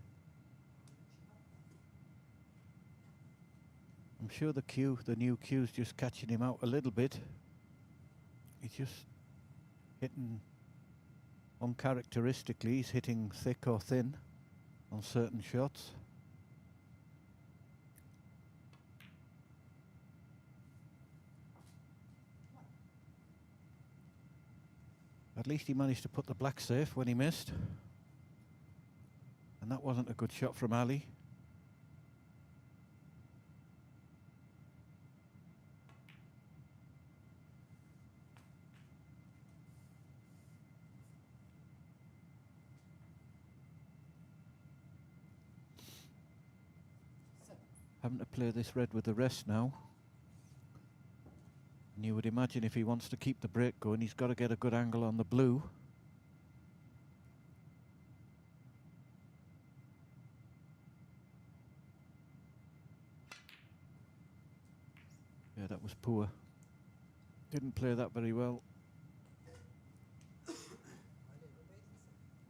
I'm sure the new cue's just catching him out a little bit. He's just hitting, uncharacteristically, he's hitting thick or thin on certain shots. At least he managed to put the black safe when he missed. And that wasn't a good shot from Ali. Having to play this red with the rest now. And you would imagine if he wants to keep the break going, he's got to get a good angle on the blue. Yeah, that was poor. Didn't play that very well. I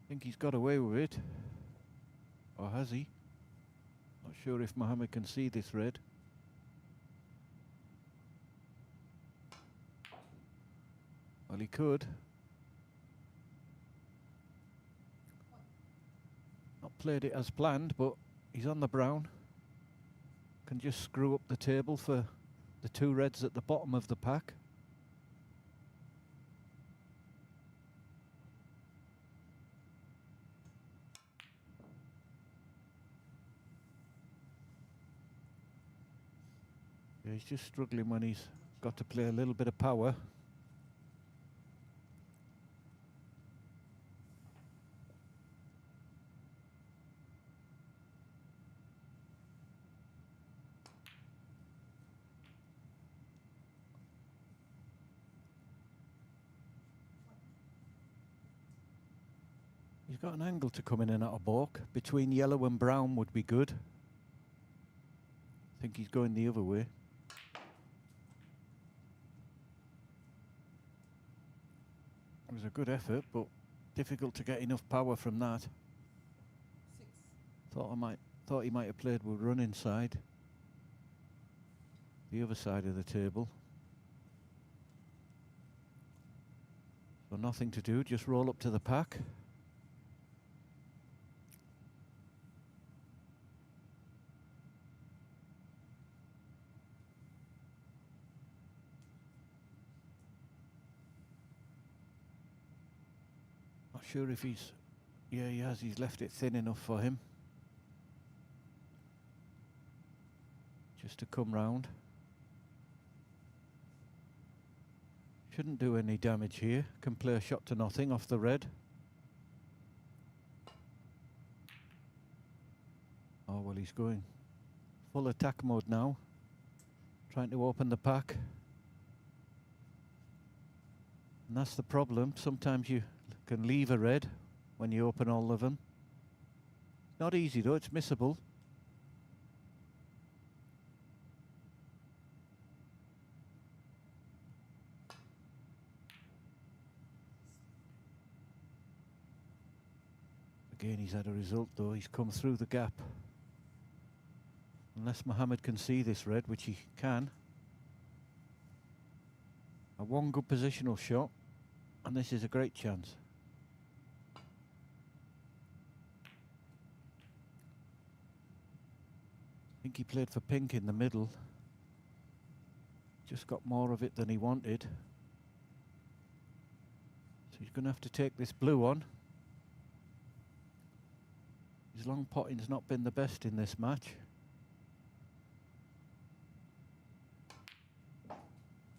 think he's got away with it. Or has he? Not sure if Mohamed can see this red. Well, he could. Not played it as planned, but he's on the brown. Can just screw up the table for the 2 reds at the bottom of the pack. Yeah, he's just struggling when he's got to play a little bit of power. He's got an angle to come in and out of balk. Between yellow and brown would be good. I think he's going the other way. It was a good effort, but difficult to get enough power from that. Thought he might have played with run inside. The other side of the table. So nothing to do, just roll up to the pack. Not sure if he's... Yeah, he has. He's left it thin enough for him. Just to come round. Shouldn't do any damage here. Can play a shot to nothing off the red. Oh, well, he's going full attack mode now. Trying to open the pack. And that's the problem. Sometimes you can leave a red when you open all of them. Not easy though, it's missable. Again, he's had a result though. He's come through the gap. Unless Mohamed can see this red, which he can. A one good positional shot, and this is a great chance. I think he played for pink in the middle. Just got more of it than he wanted. So he's going to have to take this blue on. His long potting's not been the best in this match.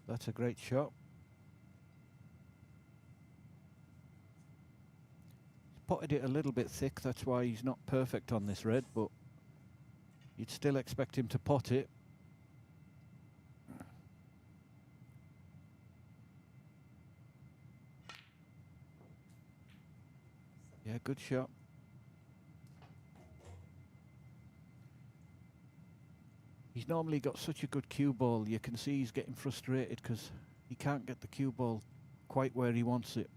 That's a great shot. He's potted it a little bit thick, that's why he's not perfect on this red, but you'd still expect him to pot it. Yeah, good shot. He's normally got such a good cue ball. You can see he's getting frustrated because he can't get the cue ball quite where he wants it.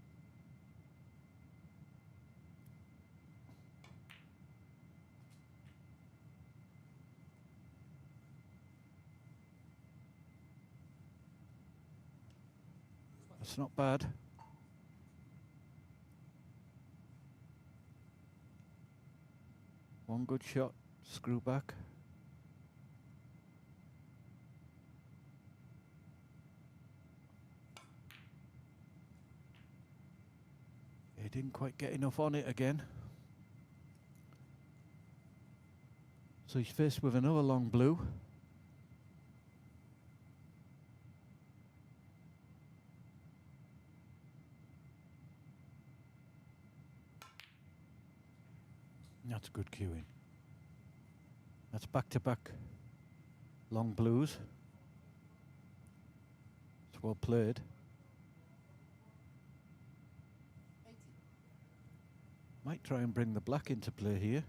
That's not bad. One good shot, screw back. He didn't quite get enough on it again. So he's faced with another long blue. That's good cueing. That's back-to-back long blues. It's well played. Might try and bring the black into play here.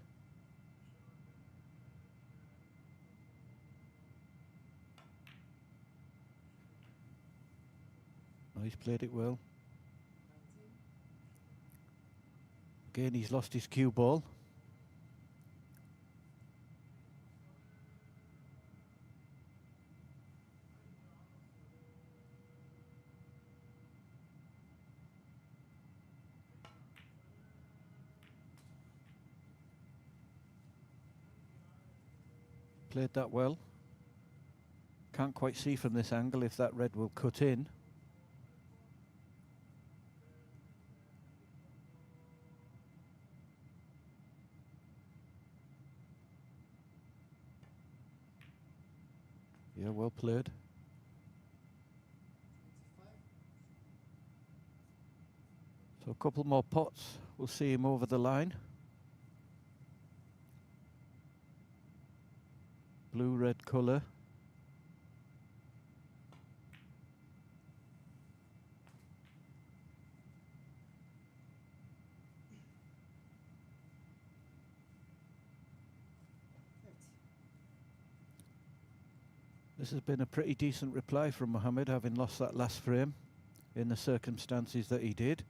Oh, he's played it well. Again, he's lost his cue ball. Played that well. Can't quite see from this angle if that red will cut in. Yeah, well played. So a couple more pots, we'll see him over the line. Blue-red colour. This has been a pretty decent reply from Mohamed, having lost that last frame in the circumstances that he did.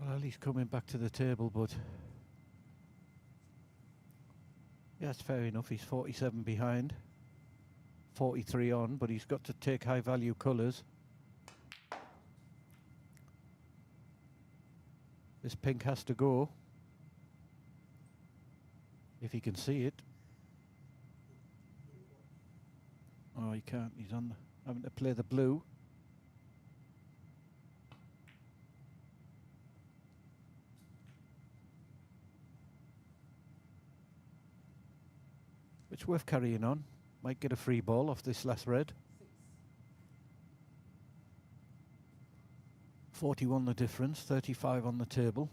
Well, he's coming back to the table, but yeah, it's fair enough. He's 47 behind, 43 on, but he's got to take high value colours. This pink has to go if he can see it. Oh, he can't. He's on having to play the blue. It's worth carrying on. Might get a free ball off this last red. 41 the difference, 35 on the table.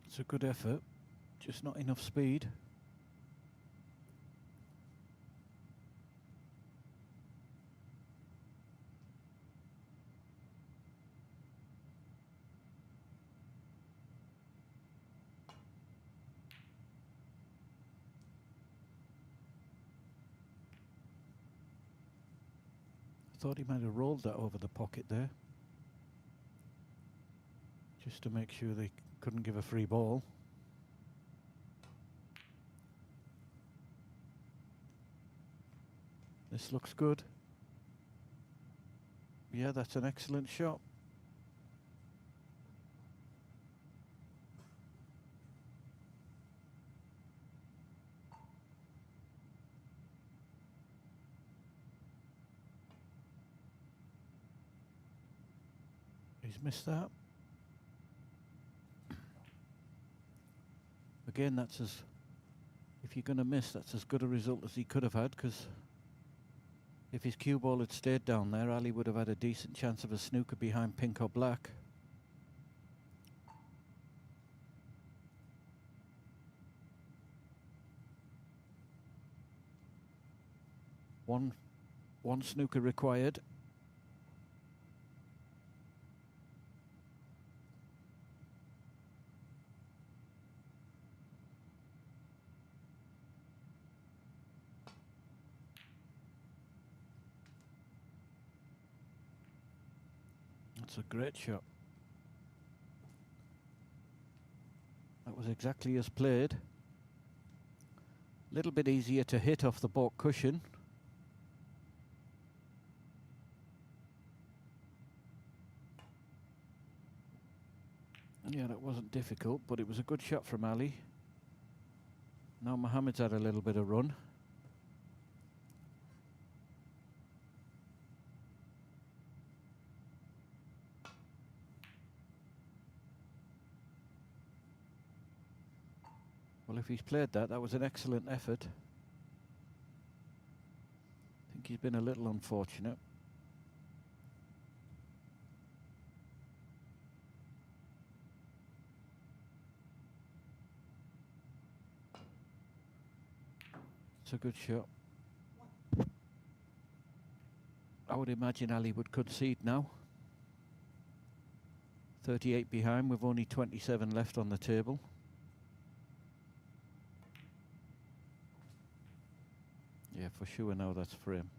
It's a good effort, just not enough speed. Thought he might have rolled that over the pocket there, just to make sure they couldn't give a free ball. This looks good. Yeah, that's an excellent shot. He's missed that. Again, that's if you're going to miss, that's as good a result as he could have had, because if his cue ball had stayed down there, Ali would have had a decent chance of a snooker behind pink or black. One snooker required. That's a great shot. That was exactly as played. A little bit easier to hit off the baulk cushion. Yeah, that wasn't difficult, but it was a good shot from Ali. Now Mohamed's had a little bit of run. Well, if he's played that, that was an excellent effort. I think he's been a little unfortunate. It's a good shot. I would imagine Ali would concede now. 38 behind with only 27 left on the table. Yeah, for sure now that's for him.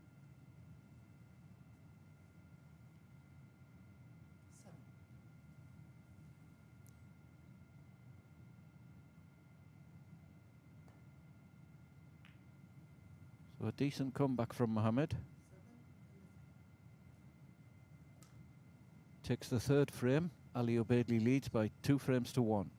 So a decent comeback from Mohamed. Takes the third frame. ALOBAIDLI leads by 2 frames to 1.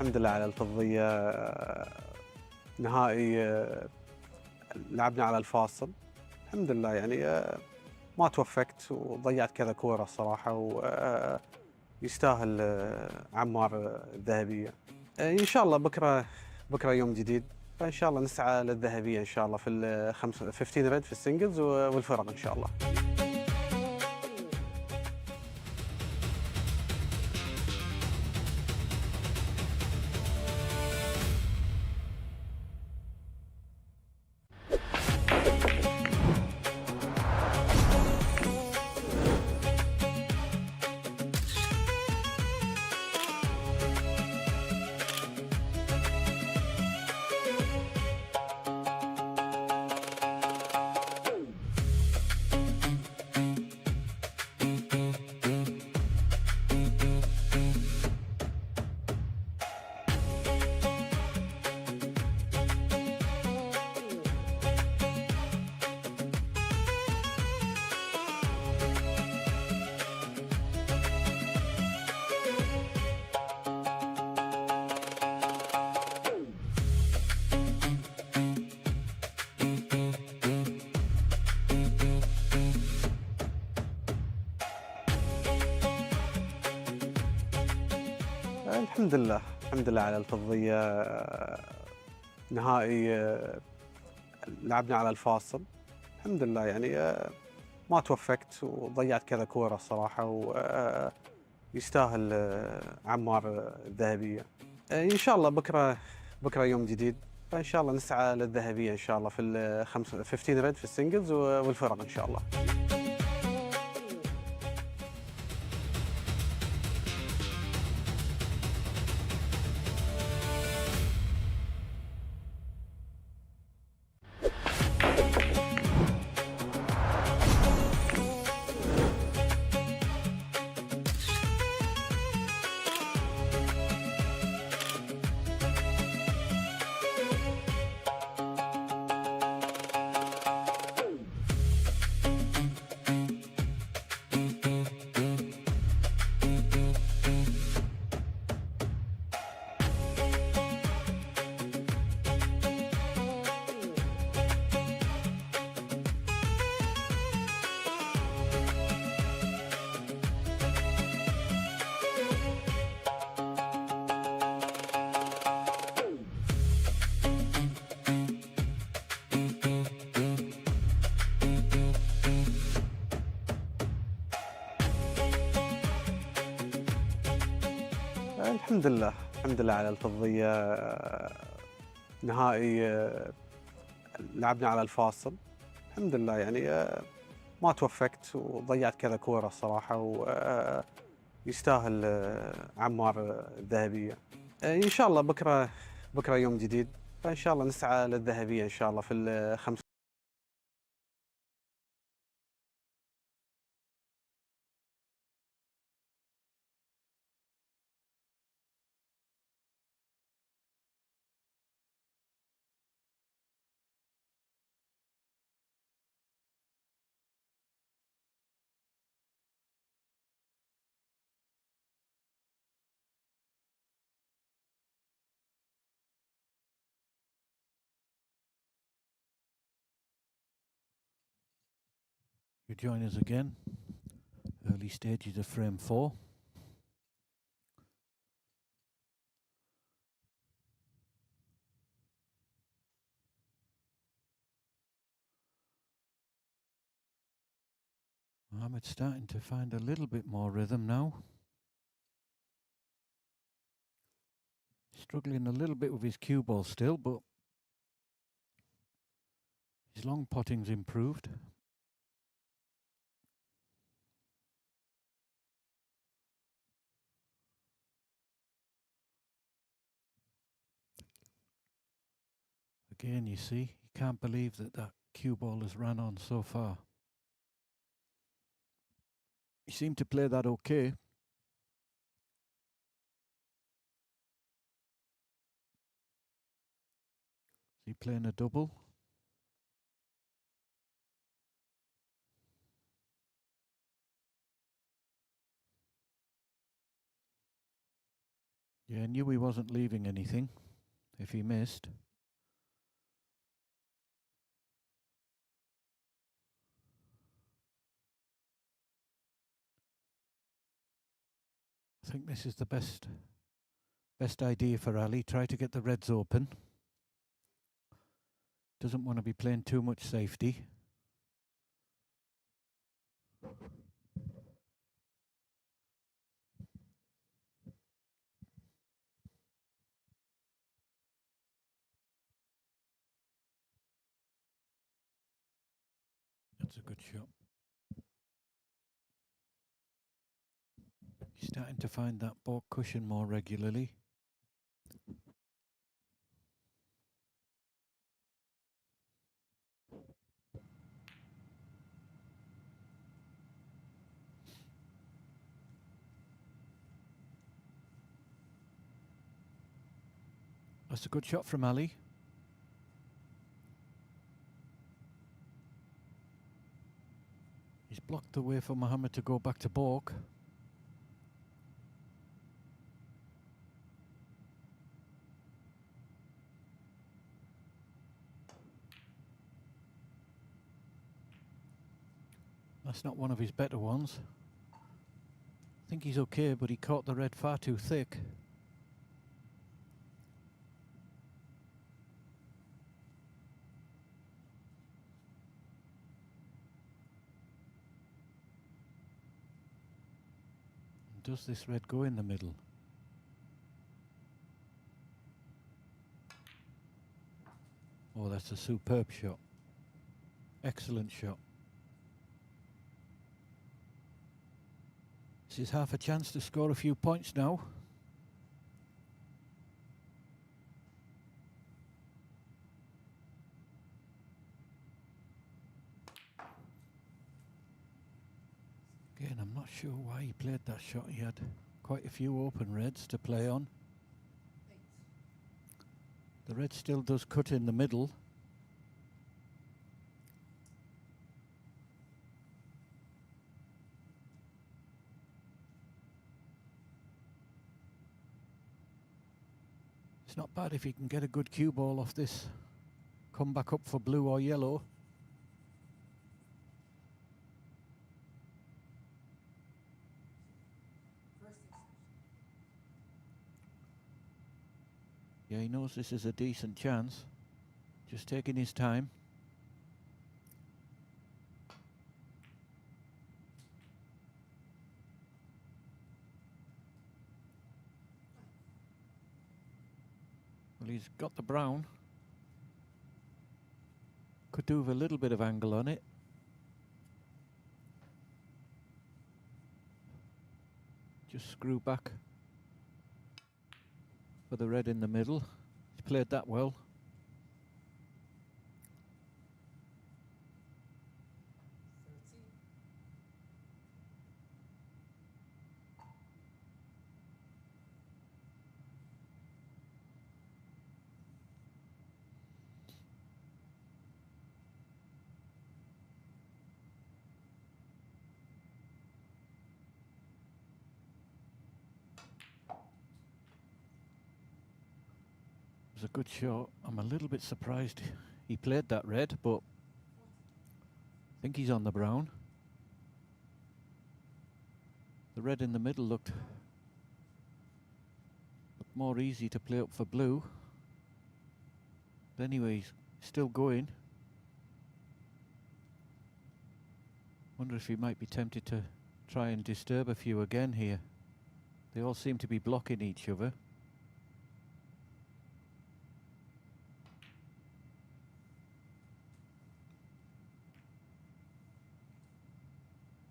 الحمد لله على الفضية. نهائي لعبنا على الفاصل الحمد لله، يعني ما توفقت وضيعت كذا كورة الصراحة، ويستاهل عمار الذهبية. إن شاء الله بكرة يوم جديد، فإن شاء الله نسعى للذهبية إن شاء الله في 15 ريد في السنجلز والفرق إن شاء الله. الحمد لله على الفضية. نهائي لعبنا على الفاصل الحمد لله، يعني ما توفقت وضيعت كذا كورة الصراحة، ويستاهل عمار الذهبية. إن شاء الله بكرة يوم جديد، فإن شاء الله نسعى للذهبية إن شاء الله في 15 ريد في السنجلز والفرق إن شاء الله. الحمد لله، الحمد لله على الفضية. نهائي لعبنا على الفاصل، الحمد لله يعني ما توفقت وضيعت كذا كورة الصراحة، ويستاهل عمار الذهبية. إن شاء الله بكرة يوم جديد، فإن شاء الله نسعى للذهبية إن شاء الله في الخمس. You join us again. Early stages of frame 4. Mohamed's starting to find a little bit more rhythm now. Struggling a little bit with his cue ball still, but his long potting's improved. Again, you see, you can't believe that cue ball has ran on so far. He seemed to play that okay. Is he playing a double? Yeah, I knew he wasn't leaving anything if he missed. I think this is the best idea for Ali. Try to get the reds open. Doesn't want to be playing too much safety. That's a good shot. He's starting to find that baulk cushion more regularly. That's a good shot from Ali. He's blocked the way for Mohamed to go back to baulk. That's not one of his better ones. I think he's okay, but he caught the red far too thick. Does this red go in the middle? Oh, that's a superb shot. Excellent shot. This is half a chance to score a few points now. Again, I'm not sure why he played that shot. He had quite a few open reds to play on. The red still does cut in the middle. It's not bad if he can get a good cue ball off this. Come back up for blue or yellow. Yeah, he knows this is a decent chance. Just taking his time. Well, he's got the brown. Could do with a little bit of angle on it. Just screw back for the red in the middle. He's played that well. It was a good shot. I'm a little bit surprised he played that red, but I think he's on the brown. The red in the middle looked more easy to play up for blue. But anyway, he's still going. Wonder if he might be tempted to try and disturb a few again here. They all seem to be blocking each other.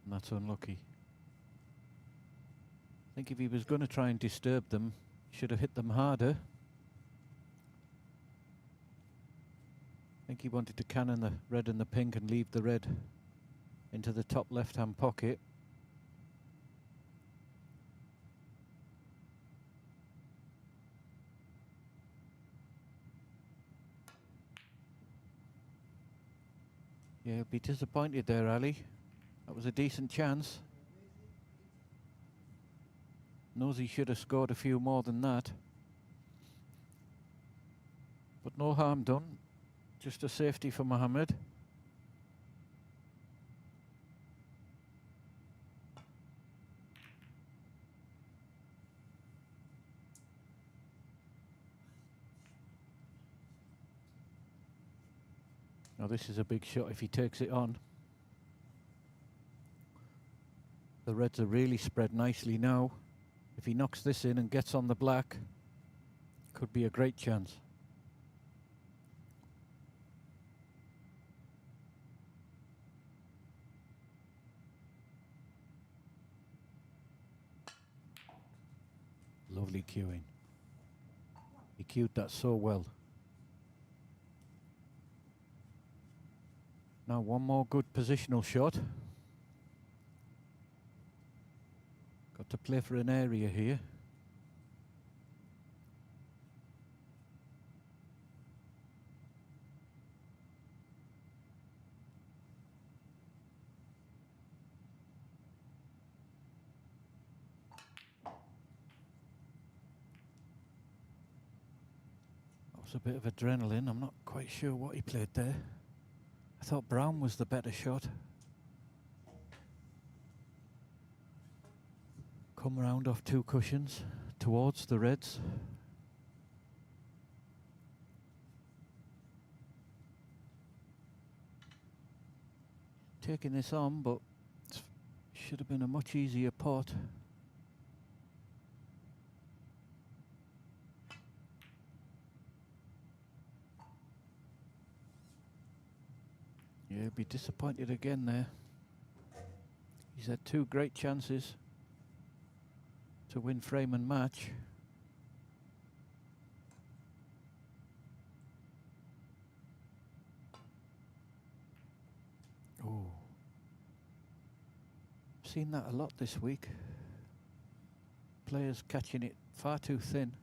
And that's unlucky. I think if he was going to try and disturb them, he should have hit them harder. I think he wanted to cannon the red and the pink and leave the red into the top left-hand pocket. Yeah, he'll be disappointed there, Ali. That was a decent chance. Knows he should have scored a few more than that. But no harm done. Just a safety for Mohamed. Now this is a big shot if he takes it on. The reds are really spread nicely now. If he knocks this in and gets on the black, could be a great chance. Lovely cueing. He cued that so well. Now one more good positional shot. Got to play for an area here. That was a bit of adrenaline. I'm not quite sure what he played there. I thought brown was the better shot. Come round off two cushions towards the reds. Taking this on, but it should have been a much easier pot. Yeah, he'll be disappointed again there. He's had two great chances to win frame and match. Oh, I've seen that a lot this week. Players catching it far too thin.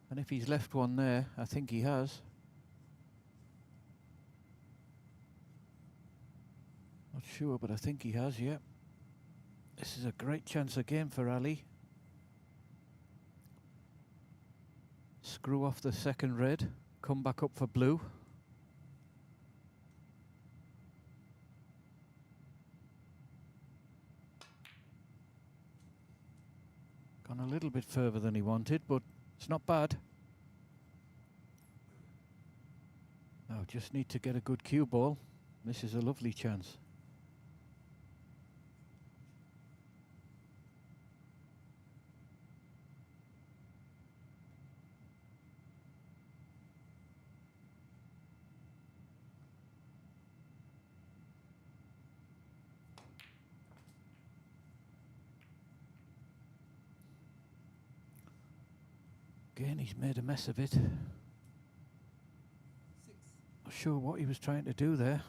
And if he's left one there, I think he has. Not sure, but I think he has, yeah. This is a great chance again for Ali. Screw off the second red, come back up for blue. Gone a little bit further than he wanted, but it's not bad. Now just need to get a good cue ball. This is a lovely chance. Again, he's made a mess of it. Not sure what he was trying to do there.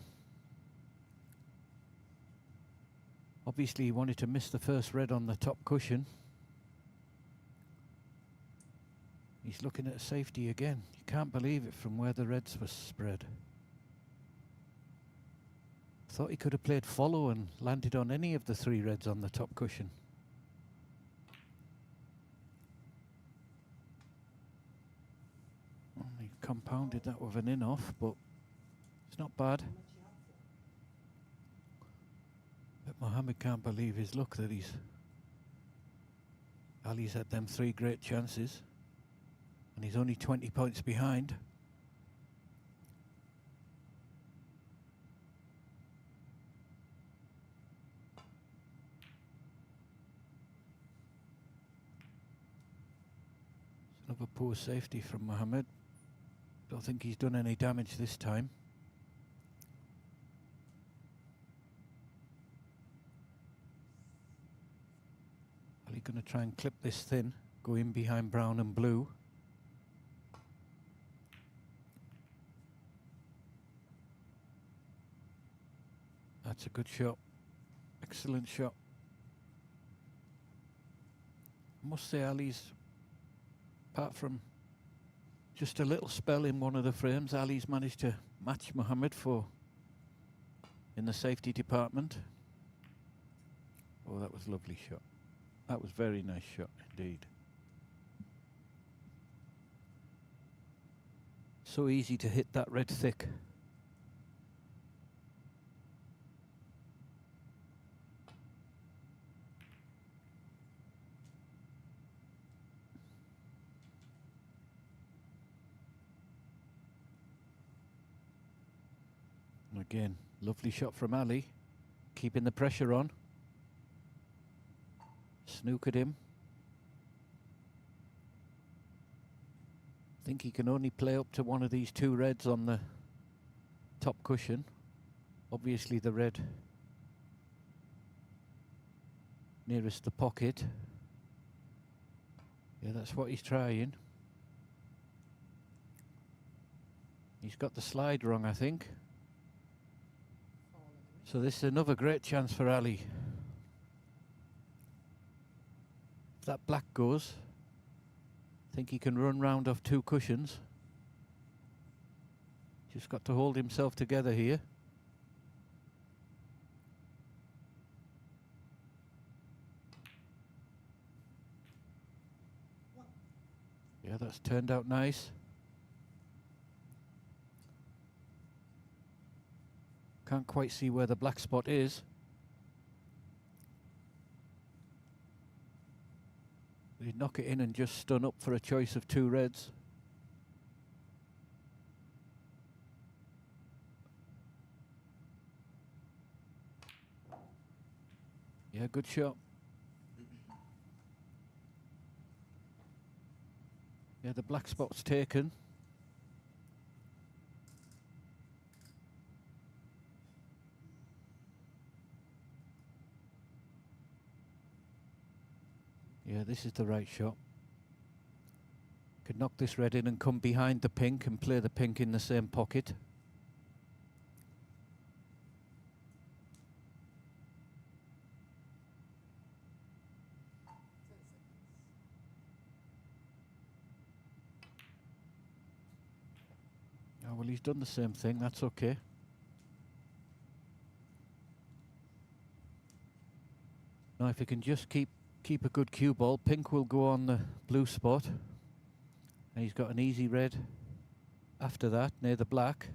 Obviously, he wanted to miss the first red on the top cushion. He's looking at a safety again. You can't believe it from where the reds were spread. Thought he could have played follow and landed on any of the 3 reds on the top cushion. Well, he compounded that with an in-off, but it's not bad. But Mohamed can't believe his luck that Ali's had them 3 great chances and he's only 20 points behind. Another poor safety from Mohamed. Don't think he's done any damage this time. Ali going to try and clip this thin, go in behind brown and blue. That's a good shot. Excellent shot. I must say Ali's, apart from just a little spell in one of the frames, Ali's managed to match Mohamed in the safety department. Oh, that was a lovely shot. That was a very nice shot indeed. So easy to hit that red thick. Again, lovely shot from Ali, keeping the pressure on. Snookered him. I think he can only play up to one of these 2 reds on the top cushion. Obviously the red nearest the pocket. Yeah, that's what he's trying. He's got the slide wrong, I think. So this is another great chance for Ali. If that black goes, I think he can run round off 2 cushions. Just got to hold himself together here. Yeah, that's turned out nice. Can't quite see where the black spot is. He'd knock it in and just stun up for a choice of 2 reds. Yeah, good shot. Yeah, the black spot's taken. Yeah, this is the right shot. Could knock this red in and come behind the pink and play the pink in the same pocket. Oh, well, he's done the same thing, that's okay. Now if he can just keep a good cue ball, pink will go on the blue spot. And he's got an easy red after that, near the black.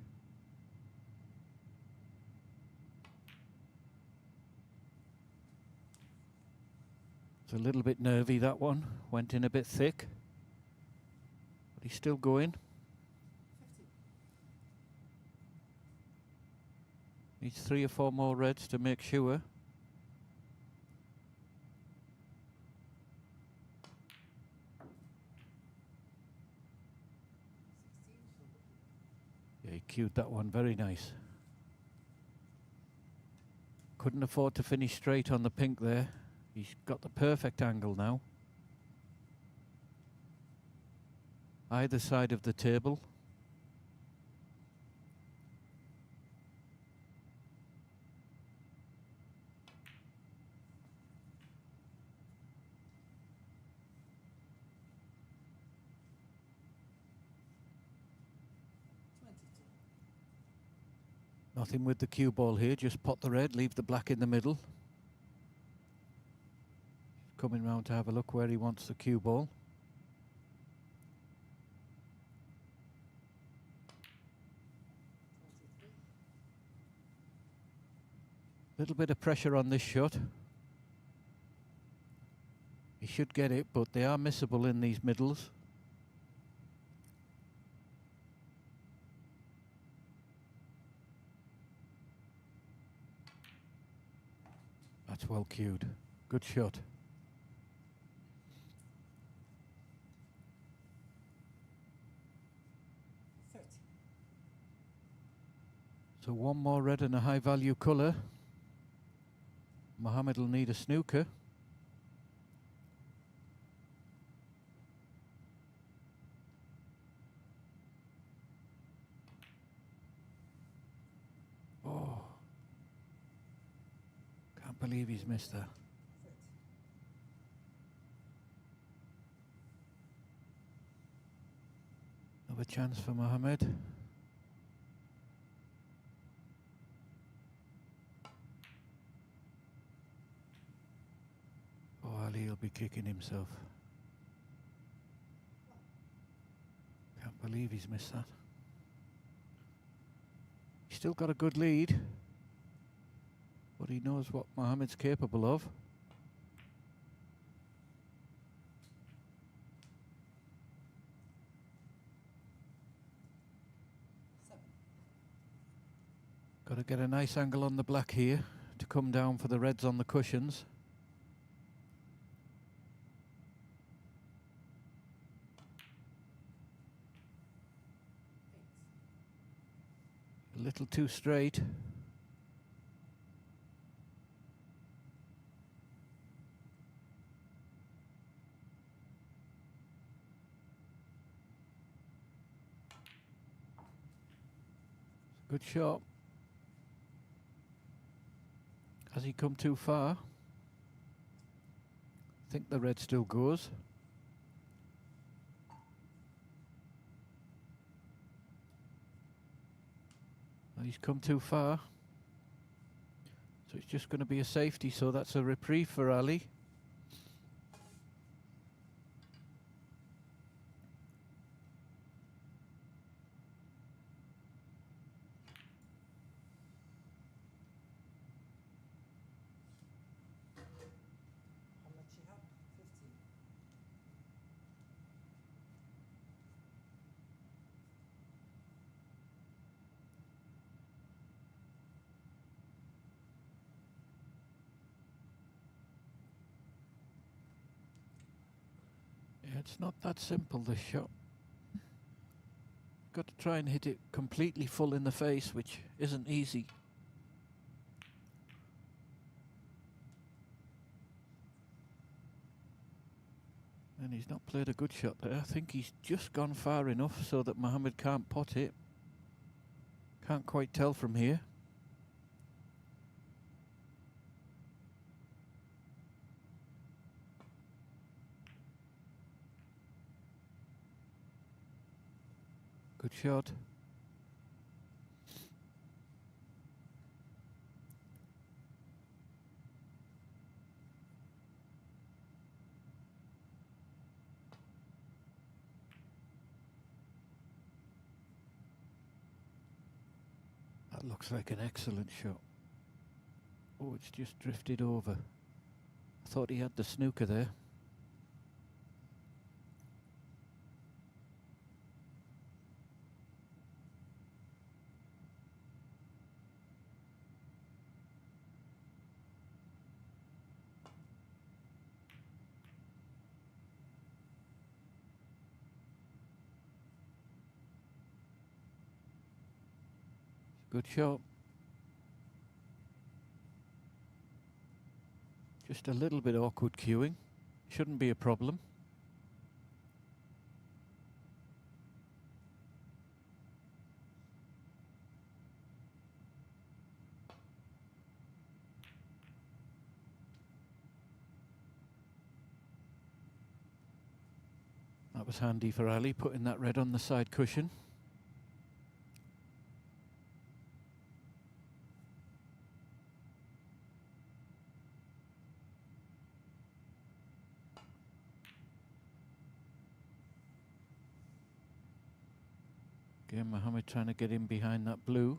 It's a little bit nervy, that one. Went in a bit thick. But he's still going. Needs 3 or 4 more reds to make sure. Yeah, he cued that one very nice. Couldn't afford to finish straight on the pink there. He's got the perfect angle now. either side of the table. Nothing with the cue ball here, just pot the red, leave the black in the middle. Coming round to have a look where he wants the cue ball. Little bit of pressure on this shot. He should get it, but they are missable in these middles. That's well cued. Good shot. So one more red and a high value colour. Mohamed will need a snooker. Oh, can't believe he's missed that. Another chance for Mohamed. He'll be kicking himself. Can't believe he's missed that. He's still got a good lead, but he knows what Mohamed's capable of. Got to get a nice angle on the black here to come down for the reds on the cushions. A little too straight. Good shot. Has he come too far? I think the red still goes. He's come too far, so it's just going to be a safety, so that's a reprieve for Ali. It's not that simple, this shot. Got to try and hit it completely full in the face, which isn't easy. And he's not played a good shot there. I think he's just gone far enough so that Mohamed can't pot it. Can't quite tell from here. Good shot. That looks like an excellent shot. Oh, it's just drifted over. I thought he had the snooker there. Good shot. Just a little bit awkward cueing. Shouldn't be a problem. That was handy for Ali, putting that red on the side cushion. Again, Mohamed trying to get in behind that blue.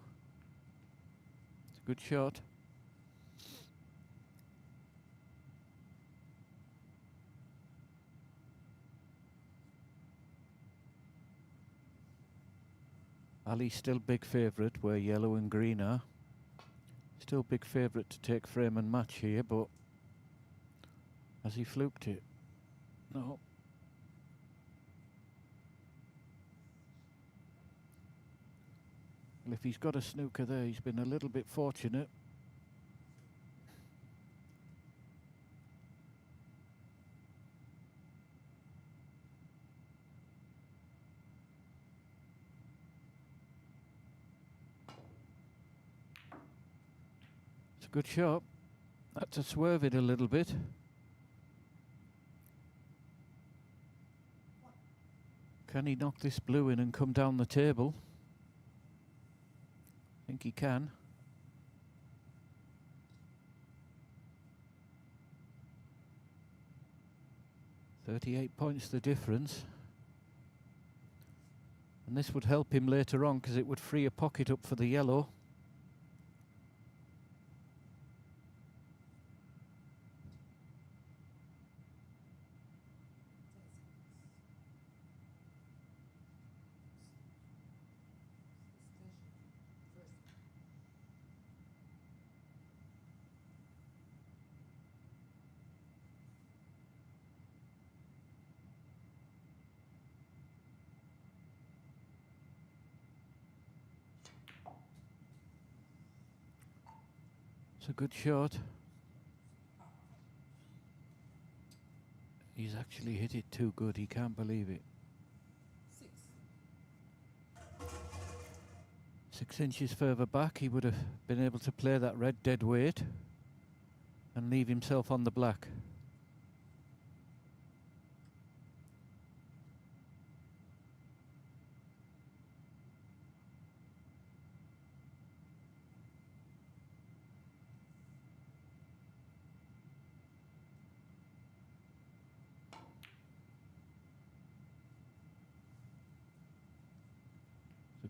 It's a good shot. Ali's still big favourite where yellow and green are. Still big favourite to take frame and match here, but has he fluked it? No. Well, if he's got a snooker there, he's been a little bit fortunate. It's a good shot. Had to swerve it a little bit. Can he knock this blue in and come down the table? I think he can. .38 points the difference. And this would help him later on because it would free a pocket up for the yellow. It's a good shot. He's actually hit it too good, he can't believe it. 6 inches further back, he would have been able to play that red dead weight and leave himself on the black.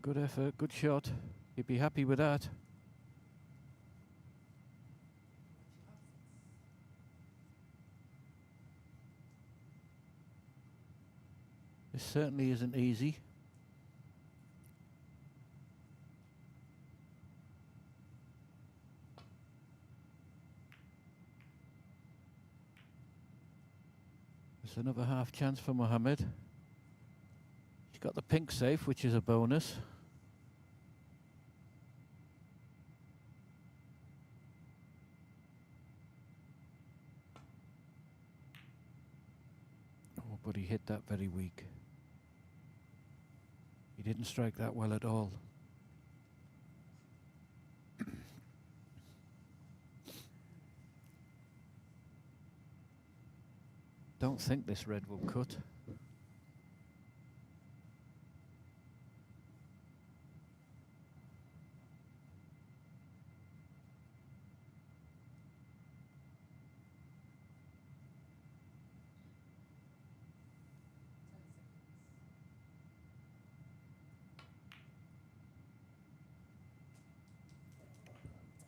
Good effort, good shot. He'd be happy with that. This certainly isn't easy. There's another half chance for Mohamed. He's got the pink safe, which is a bonus. But he hit that very weak. He didn't strike that well at all. Don't think this red will cut.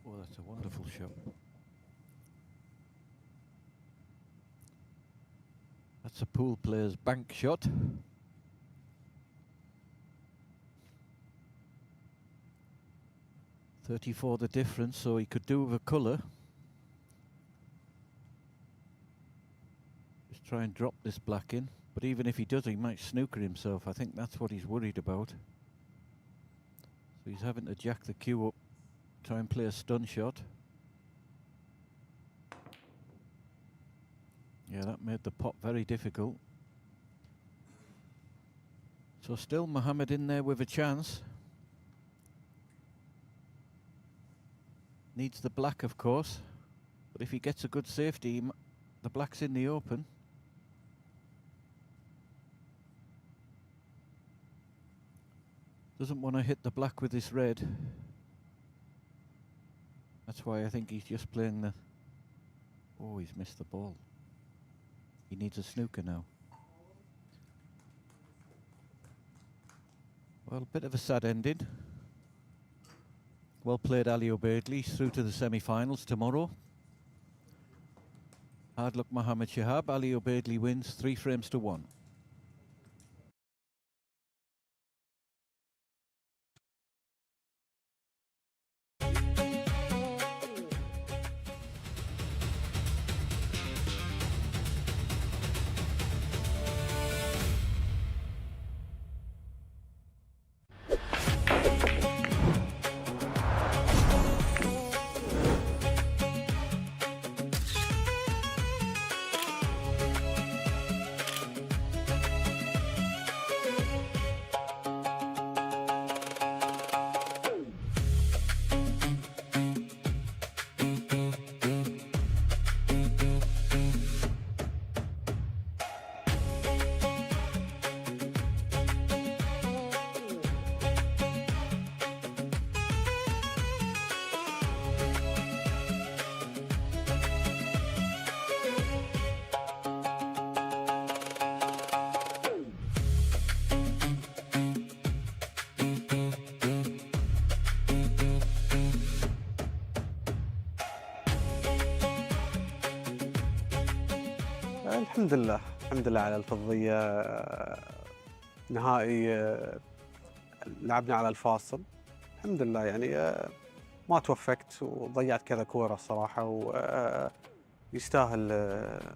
Oh, that's a wonderful shot. That's a pool player's bank shot. .34 the difference, so he could do with a colour. Just try and drop this black in. But even if he does, he might snooker himself. I think that's what he's worried about. So he's having to jack the cue up. Try and play a stun shot. Yeah, that made the pot very difficult. So still Mohamed in there with a chance. Needs the black, of course. But if he gets a good safety, the black's in the open. Doesn't want to hit the black with this red. That's why I think he's just playing the... Oh, he's missed the ball. He needs a snooker now. Well, a bit of a sad ending. Well played, ALOBAIDLI. He's through to the semi-finals tomorrow. Hard luck, MOHAMED SHEHAB. ALOBAIDLI wins 3 frames to 1. الحمد لله على الفضية. نهائي لعبنا على الفاصل، الحمد لله يعني ما توفقت وضيعت كذا كورة الصراحة، ويستاهل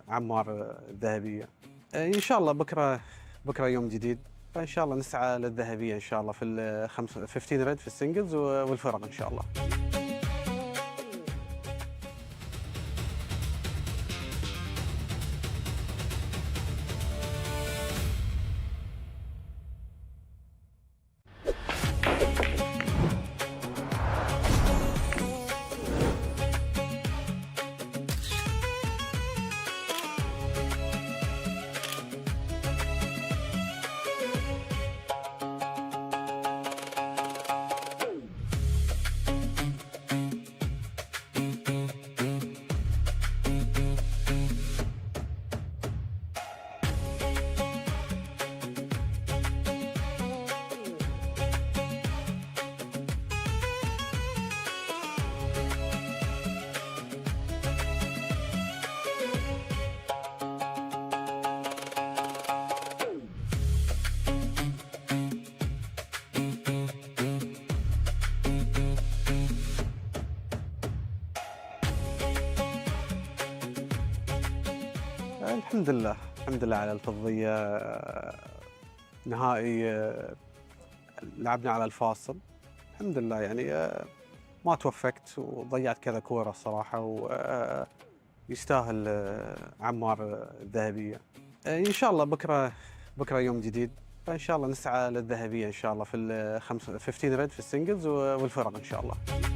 عمار الذهبية. إن شاء الله بكرة يوم جديد، فإن شاء الله نسعى للذهبية إن شاء الله في 15 ريد في السنجلز والفرق إن شاء الله. الحمد لله على الفضية. نهائي لعبنا على الفاصل، الحمد لله يعني ما توفقت وضيعت كذا كورة الصراحة، ويستاهل عمار الذهبية. إن شاء الله بكرة يوم جديد، فإن شاء الله نسعى للذهبية إن شاء الله في 15 ريد في السنجلز والفرق إن شاء الله.